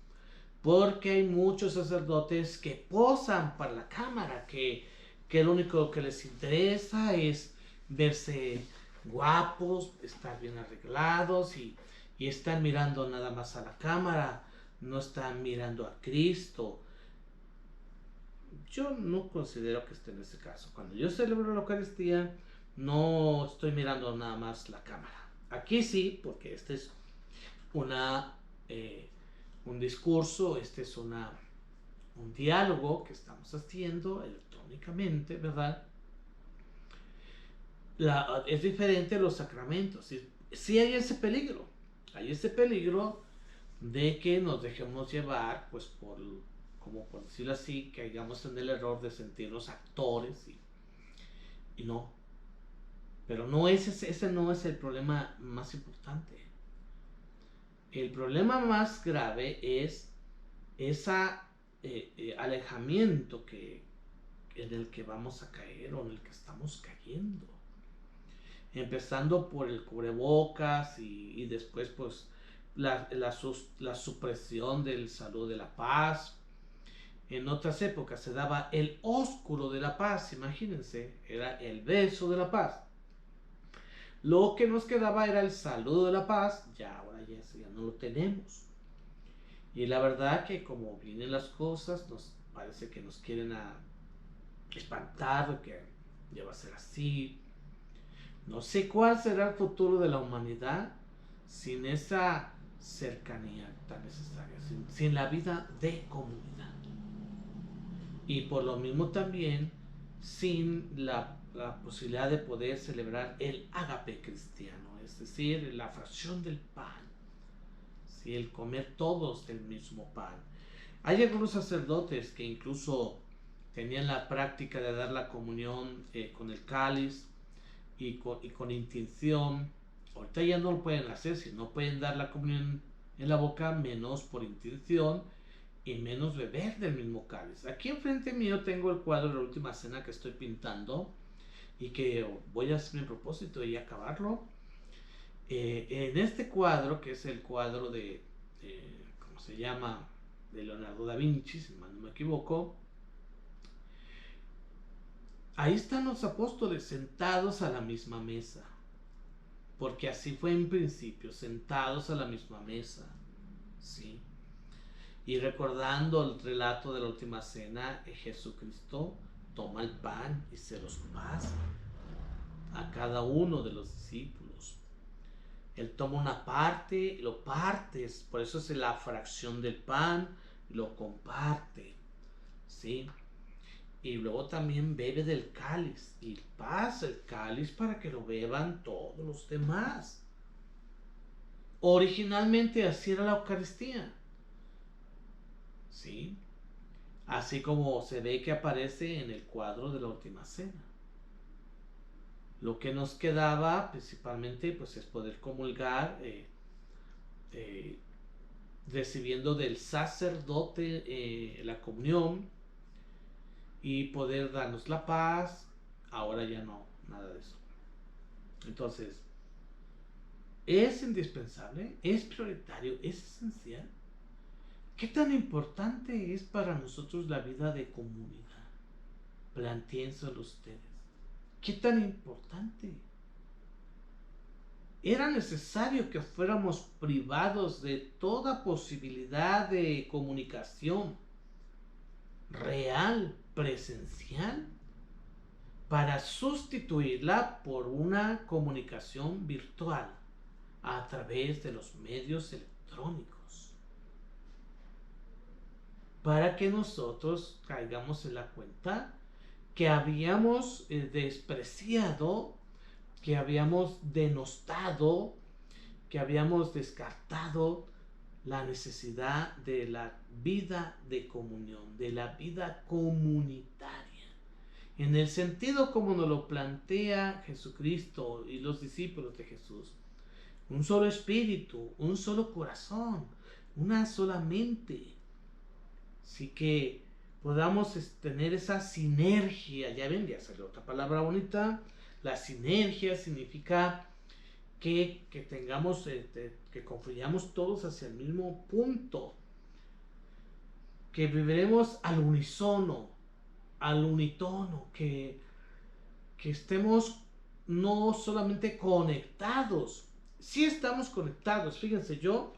porque hay muchos sacerdotes que posan para la cámara, que lo único que les interesa es verse guapos, estar bien arreglados, y están mirando nada más a la cámara, no están mirando a Cristo. Yo no considero que esté en ese caso. Cuando yo celebro la Eucaristía, no estoy mirando nada más la cámara. Aquí sí, porque este es un discurso, este es un diálogo que estamos haciendo electrónicamente, ¿verdad? Es diferente a los sacramentos. Sí hay ese peligro. Hay ese peligro de que nos dejemos llevar, pues, como por decirlo así, que caigamos en el error de sentirnos actores y no. Pero no ese no es el problema más importante. El problema más grave es ese alejamiento en el que vamos a caer, o en el que estamos cayendo. Empezando por el cubrebocas y después pues la supresión del salud de la paz, en otras épocas se daba el ósculo de la paz, imagínense, era el beso de la paz. Lo que nos quedaba era el saludo de la paz, ya ahora ya no lo tenemos. Y la verdad que como vienen las cosas, nos parece que nos quieren espantar, que ya va a ser así. No sé cuál será el futuro de la humanidad sin esa cercanía tan necesaria, sin la vida de comunidad. Y por lo mismo también sin la posibilidad de poder celebrar el ágape cristiano, es decir, la fracción del pan, ¿sí? El comer todos del mismo pan. Hay algunos sacerdotes que incluso tenían la práctica de dar la comunión con el cáliz y con intención. Ahorita ya no lo pueden hacer, si no pueden dar la comunión en la boca, menos por intención y menos beber del mismo cáliz. Aquí enfrente mío tengo el cuadro de la última cena que estoy pintando y que voy a hacer mi propósito y acabarlo. En este cuadro, que es el cuadro de ¿cómo se llama? De Leonardo da Vinci, si mal no me equivoco. Ahí están los apóstoles sentados a la misma mesa, porque así fue en principio, sentados a la misma mesa, ¿sí? Y recordando el relato de la última cena, Jesucristo toma el pan y se los pasa a cada uno de los discípulos. Él toma una parte, lo parte, por eso es la fracción del pan, lo comparte, ¿sí? Y luego también bebe del cáliz y pasa el cáliz para que lo beban todos los demás. Originalmente así era la Eucaristía, ¿sí? Así como se ve que aparece en el cuadro de la última cena. Lo que nos quedaba principalmente pues es poder comulgar recibiendo del sacerdote la comunión y poder darnos la paz. Ahora ya no, nada de eso. Entonces, es indispensable, es prioritario, es esencial. ¿Qué tan importante es para nosotros la vida de comunidad? Plantéenselo ustedes. ¿Qué tan importante? Era necesario que fuéramos privados de toda posibilidad de comunicación real, presencial, para sustituirla por una comunicación virtual a través de los medios electrónicos, para que nosotros caigamos en la cuenta que habíamos despreciado, que habíamos denostado, que habíamos descartado la necesidad de la vida de comunión, de la vida comunitaria, en el sentido como nos lo plantea Jesucristo y los discípulos de Jesús. Un solo espíritu, un solo corazón, una sola mente. Así que podamos tener esa sinergia. Ya ven, ya salió otra palabra bonita. La sinergia significa que tengamos, que confluyamos todos hacia el mismo punto, que viviremos al unísono, al unítono, que estemos no solamente conectados, sí estamos conectados. Fíjense, yo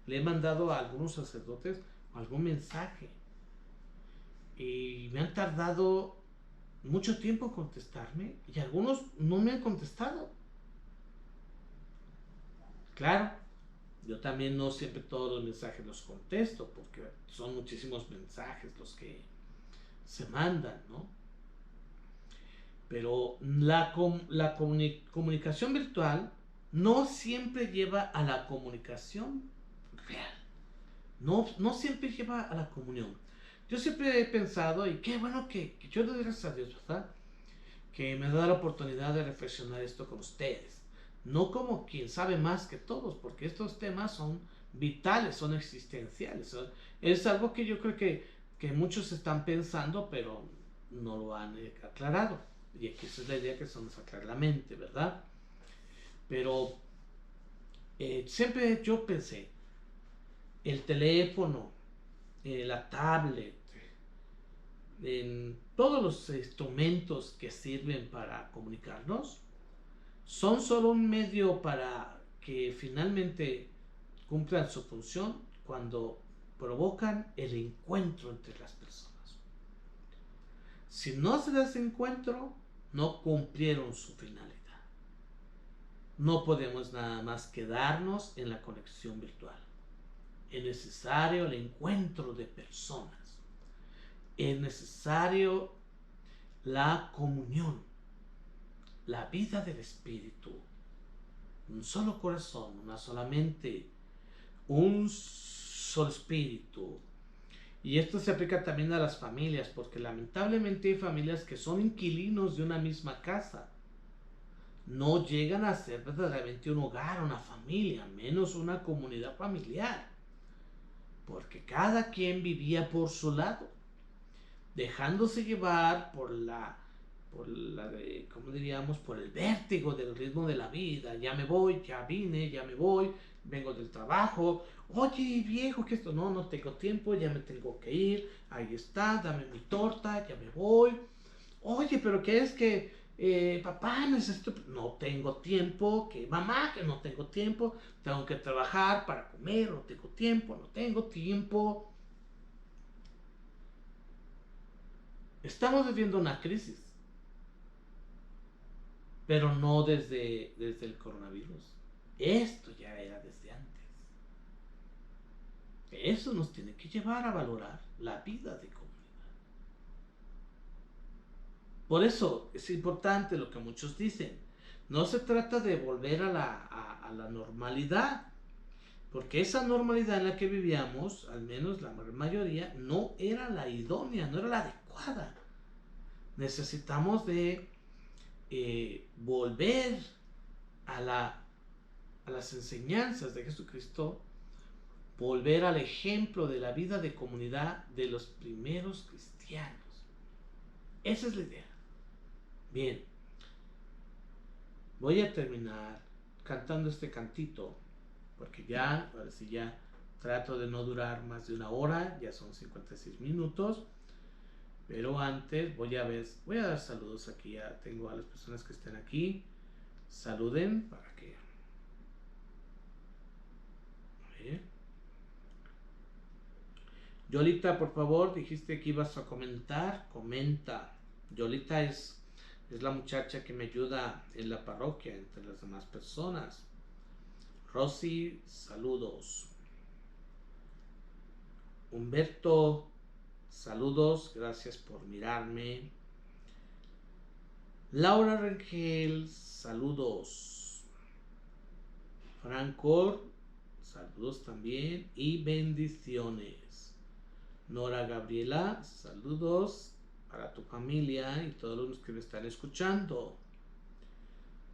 le he mandado a algunos sacerdotes algún mensaje y me han tardado mucho tiempo en contestarme y algunos no me han contestado. Claro, yo también no siempre todos los mensajes los contesto porque son muchísimos mensajes los que se mandan, ¿no? Pero la comunicación virtual no siempre lleva a la comunicación real. No siempre lleva a la comunión. Yo siempre he pensado, y qué bueno que yo le doy gracias a Dios, ¿verdad? Que me da la oportunidad de reflexionar esto con ustedes. No como quien sabe más que todos, porque estos temas son vitales, son existenciales. Es algo que yo creo que muchos están pensando, pero no lo han aclarado. Y aquí esa es la idea, que se nos aclara la mente, ¿verdad? Pero siempre yo pensé, el teléfono, la tablet, en todos los instrumentos que sirven para comunicarnos son solo un medio para que finalmente cumplan su función cuando provocan el encuentro entre las personas. Si no se da ese encuentro, no cumplieron su finalidad. No podemos nada más quedarnos en la conexión virtual. Es necesario el encuentro de personas. Es necesario la comunión, la vida del Espíritu. Un solo corazón, una sola mente, un solo espíritu. Y esto se aplica también a las familias, porque lamentablemente hay familias que son inquilinos de una misma casa. No llegan a ser verdaderamente un hogar, una familia, menos una comunidad familiar. Porque cada quien vivía por su lado, dejándose llevar ¿cómo diríamos? Por el vértigo del ritmo de la vida. Ya me voy, ya vine, ya me voy, vengo del trabajo. Oye, viejo, que esto no tengo tiempo, ya me tengo que ir. Ahí está, dame mi torta, ya me voy. Oye, pero ¿qué es que papá, necesito? No tengo tiempo, que mamá, que no tengo tiempo, tengo que trabajar para comer, no tengo tiempo, no tengo tiempo. Estamos viviendo una crisis, pero no desde el coronavirus. Esto ya era desde antes. Eso nos tiene que llevar a valorar la vida de comunidad. Por eso es importante lo que muchos dicen. No se trata de volver a la normalidad, porque esa normalidad en la que vivíamos, al menos la mayoría, no era la idónea, no era la adecuada. Necesitamos de volver a las enseñanzas de Jesucristo, volver al ejemplo de la vida de comunidad de los primeros cristianos. Esa es la idea. Bien, voy a terminar cantando este cantito, porque ya, ahora sí ya trato de no durar más de una hora, ya son 56 minutos, pero antes voy a dar saludos aquí, ya tengo a las personas que estén aquí, saluden para que... A ver. Yolita, por favor, dijiste que ibas a comentar, comenta. Yolita es la muchacha que me ayuda en la parroquia entre las demás personas. Rosy, saludos. Humberto, saludos, gracias por mirarme. Laura Rengel, saludos. Franco, saludos también y bendiciones. Nora Gabriela, saludos para tu familia y todos los que me están escuchando.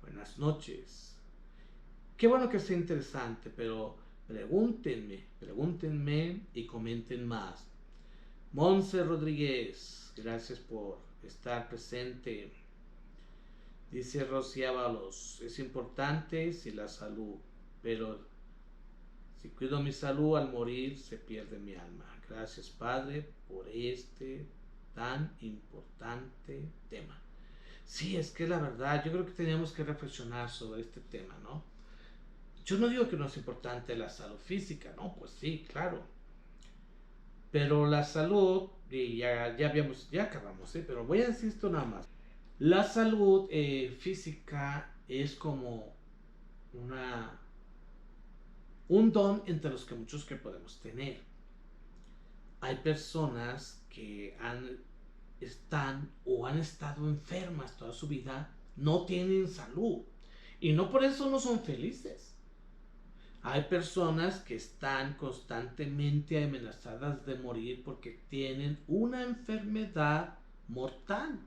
Buenas noches. Qué bueno que sea interesante, pero pregúntenme y comenten más. Monse Rodríguez, gracias por estar presente. Dice Rosy Ábalos, es importante si la salud, pero si cuido mi salud al morir se pierde mi alma. Gracias, Padre, por este tan importante tema. Sí, es que la verdad, yo creo que teníamos que reflexionar sobre este tema, ¿no? Yo no digo que no es importante la salud física, ¿no? Pues sí, claro. Pero la salud, y ya acabamos, pero voy a decir esto nada más. La salud física es como un don entre los que muchos que podemos tener. Hay personas que están o han estado enfermas toda su vida, no tienen salud y no por eso no son felices. Hay personas que están constantemente amenazadas de morir porque tienen una enfermedad mortal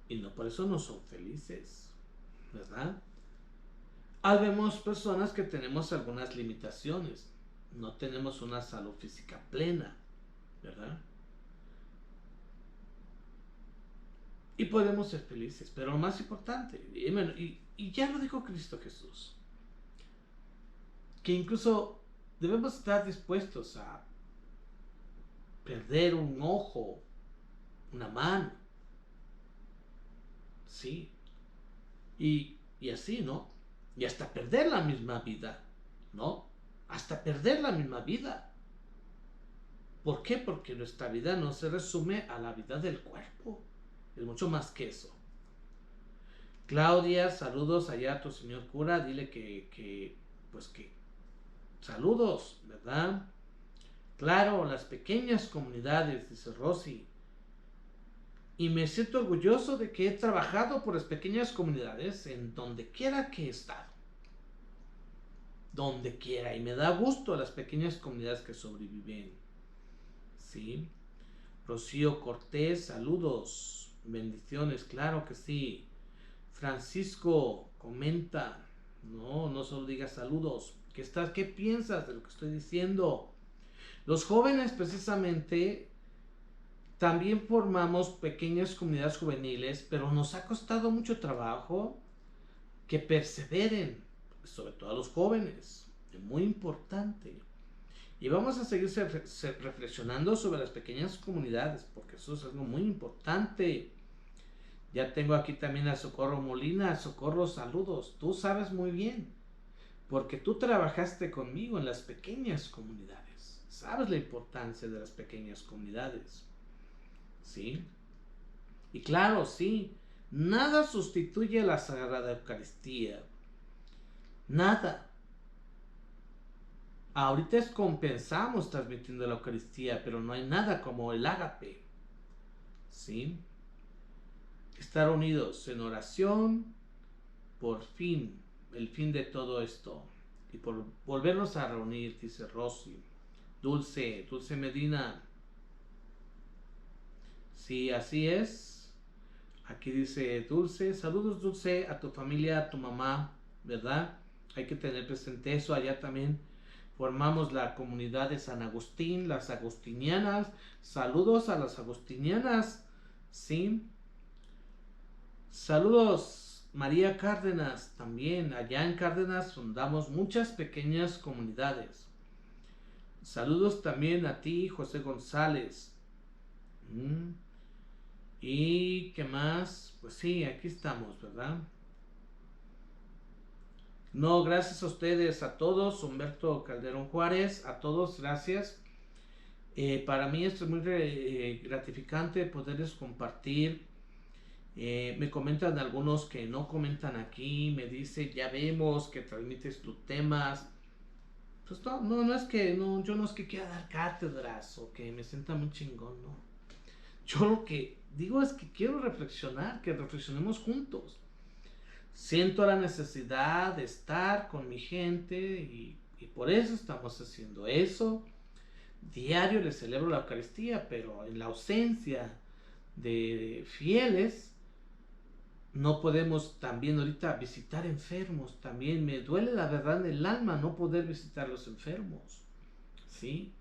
y no por eso no son felices, ¿verdad? Habemos personas que tenemos algunas limitaciones, no tenemos una salud física plena, ¿verdad? Y podemos ser felices, pero lo más importante, y ya lo dijo Cristo Jesús, que incluso debemos estar dispuestos a perder un ojo, una mano, ¿sí? Y así, ¿no? Y hasta perder la misma vida, ¿no? Hasta perder la misma vida. ¿Por qué? Porque nuestra vida no se resume a la vida del cuerpo. Es mucho más que eso. Claudia, saludos allá a tu señor cura. Dile pues que, saludos, ¿verdad? Claro, las pequeñas comunidades, dice Rosy. Y me siento orgulloso de que he trabajado por las pequeñas comunidades en donde quiera que he estado. Donde quiera. Y me da gusto las pequeñas comunidades que sobreviven. ¿Sí? Rocío Cortés, saludos. Bendiciones, claro que sí. Francisco, comenta. No solo digas saludos. ¿Qué piensas de lo que estoy diciendo? Los jóvenes precisamente también formamos pequeñas comunidades juveniles, pero nos ha costado mucho trabajo que perseveren, sobre todo a los jóvenes. Es muy importante. Y vamos a seguir reflexionando sobre las pequeñas comunidades, porque eso es algo muy importante. Ya tengo aquí también a Socorro Molina. Socorro, saludos. Tú sabes muy bien, porque tú trabajaste conmigo en las pequeñas comunidades. Sabes la importancia de las pequeñas comunidades. ¿Sí? Y claro, sí, nada sustituye la Sagrada Eucaristía. Nada. Ahorita compensamos transmitiendo la Eucaristía, pero no hay nada como el ágape. ¿Sí? Estar unidos en oración, por fin, el fin de todo esto. Y por volvernos a reunir, dice Rosy. Dulce Medina. Sí, así es. Aquí dice Dulce. Saludos, Dulce, a tu familia, a tu mamá, ¿verdad? Hay que tener presente eso. Allá también formamos la comunidad de San Agustín, las agustinianas. Saludos a las agustinianas. Sí. Saludos, María Cárdenas. También allá en Cárdenas fundamos muchas pequeñas comunidades. Saludos también a ti, José González. ¿Y qué más? Pues sí, aquí estamos, ¿verdad? No, gracias a ustedes, a todos. Humberto Calderón Juárez, a todos, gracias. Para mí esto es muy gratificante poderles compartir. Me comentan algunos que no comentan aquí. Me dicen, ya vemos que transmites tus temas. Pues no es que, yo no es que quiera dar cátedras o que me sienta muy chingón, no. Yo lo que digo es que quiero reflexionar, que reflexionemos juntos. Siento la necesidad de estar con mi gente y por eso estamos haciendo eso. Diario les celebro la Eucaristía, pero en la ausencia de fieles no podemos también ahorita visitar enfermos. También me duele la verdad en el alma no poder visitar a los enfermos. ¿Sí?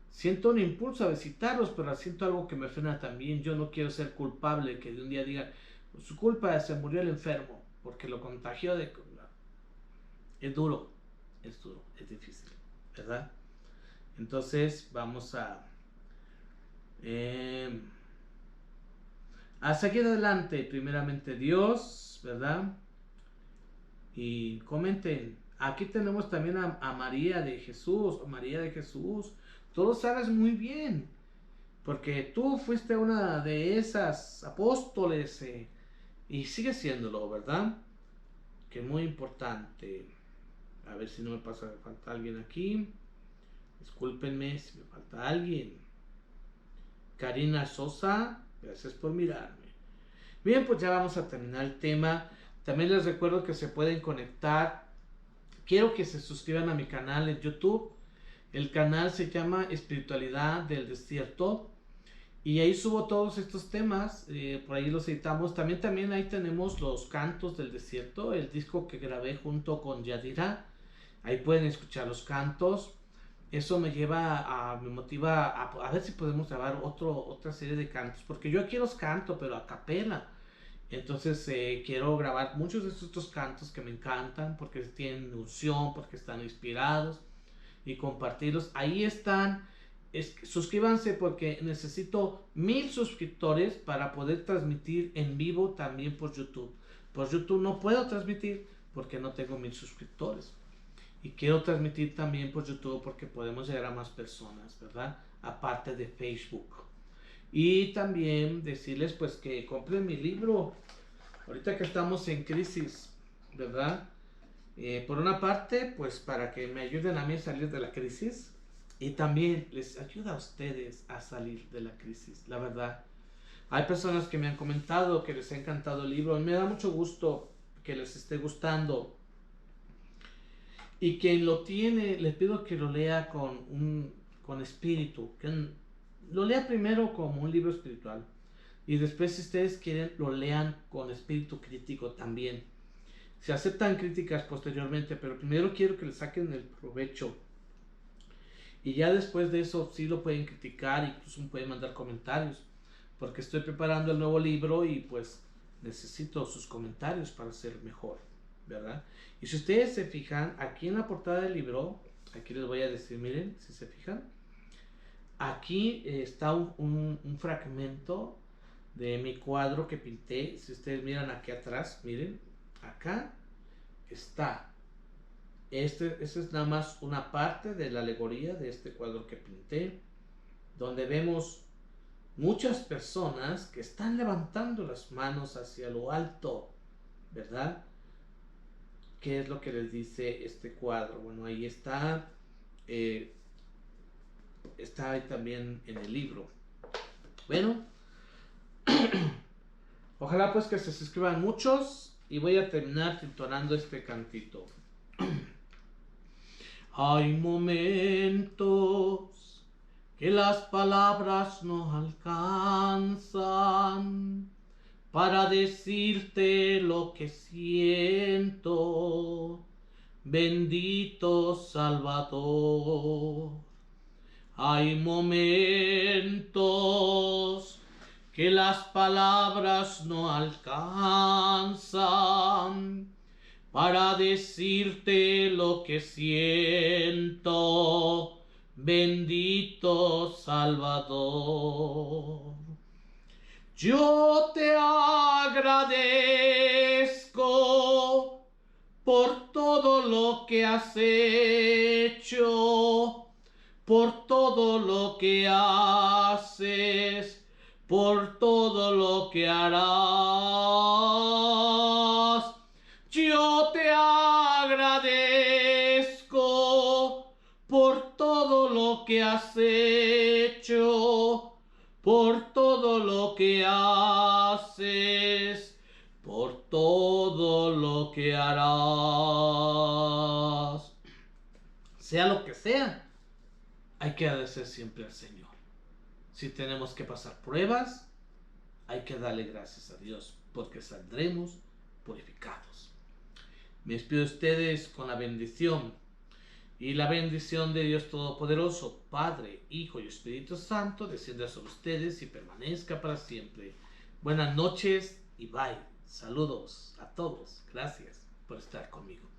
Siento un impulso a visitarlos, pero siento algo que me frena también. Yo no quiero ser culpable, que de un día digan, por su culpa se murió el enfermo, porque lo contagió de... Es duro, es difícil, ¿verdad? Entonces vamos a seguir adelante, primeramente Dios, ¿verdad? Y comenten. Aquí tenemos también a María de Jesús, Tú lo sabes muy bien, porque tú fuiste una de esas apóstoles y sigues siéndolo, ¿verdad? Que es muy importante. A ver si no me pasa, me falta alguien aquí. Discúlpenme si me falta alguien. Karina Sosa, gracias por mirarme. Bien, pues ya vamos a terminar el tema. También les recuerdo que se pueden conectar. Quiero que se suscriban a mi canal en YouTube. El canal se llama Espiritualidad del Desierto. Y ahí subo todos estos temas. Por ahí los editamos. También ahí tenemos los cantos del desierto. El disco que grabé junto con Yadira. Ahí pueden escuchar los cantos. Eso me motiva a ver si podemos grabar otra serie de cantos. Porque yo aquí los canto, pero a capela. Entonces quiero grabar muchos de estos cantos que me encantan. Porque tienen unción, porque están inspirados. Y compartirlos. Ahí están suscríbanse porque necesito 1000 suscriptores para poder transmitir en vivo también por YouTube. Por YouTube no puedo transmitir porque no tengo 1000 suscriptores. Y quiero transmitir también por YouTube porque podemos llegar a más personas, ¿verdad? Aparte de Facebook. Y también decirles pues que compren mi libro. Ahorita que estamos en crisis, ¿verdad? Por una parte, pues para que me ayuden a mí a salir de la crisis. Y también les ayuda a ustedes a salir de la crisis, la verdad. Hay personas que me han comentado que les ha encantado el libro. Me da mucho gusto que les esté gustando. Y quien lo tiene, les pido que lo lea con espíritu. Que lo lea primero como un libro espiritual. Y después, si ustedes quieren, lo lean con espíritu crítico también. Se aceptan críticas posteriormente, pero primero quiero que le saquen el provecho. Y ya después de eso sí lo pueden criticar, incluso me pueden mandar comentarios. Porque estoy preparando el nuevo libro y pues necesito sus comentarios para ser mejor, ¿verdad? Y si ustedes se fijan, aquí en la portada del libro, aquí les voy a decir, miren, si se fijan, aquí está un fragmento de mi cuadro que pinté. Si ustedes miran aquí atrás, miren, acá está. Esta es nada más una parte de la alegoría de este cuadro que pinté, donde vemos muchas personas que están levantando las manos hacia lo alto, ¿verdad? ¿Qué es lo que les dice este cuadro? Bueno, ahí está. Está ahí también en el libro. Bueno, ojalá pues que se suscriban muchos y voy a terminar entonando este cantito. Hay momentos que las palabras no alcanzan para decirte lo que siento, bendito Salvador. Hay momentos que las palabras no alcanzan para decirte lo que siento, bendito Salvador. Yo te agradezco por todo lo que has hecho, por todo lo que haces, por todo lo que harás. Yo te agradezco por todo lo que has hecho, por todo lo que haces, por todo lo que harás. Sea lo que sea, hay que agradecer siempre al Señor. Si tenemos que pasar pruebas, hay que darle gracias a Dios, porque saldremos purificados. Me despido de ustedes con la bendición. Y la bendición de Dios Todopoderoso, Padre, Hijo y Espíritu Santo, descienda sobre ustedes y permanezca para siempre. Buenas noches y bye. Saludos a todos. Gracias por estar conmigo.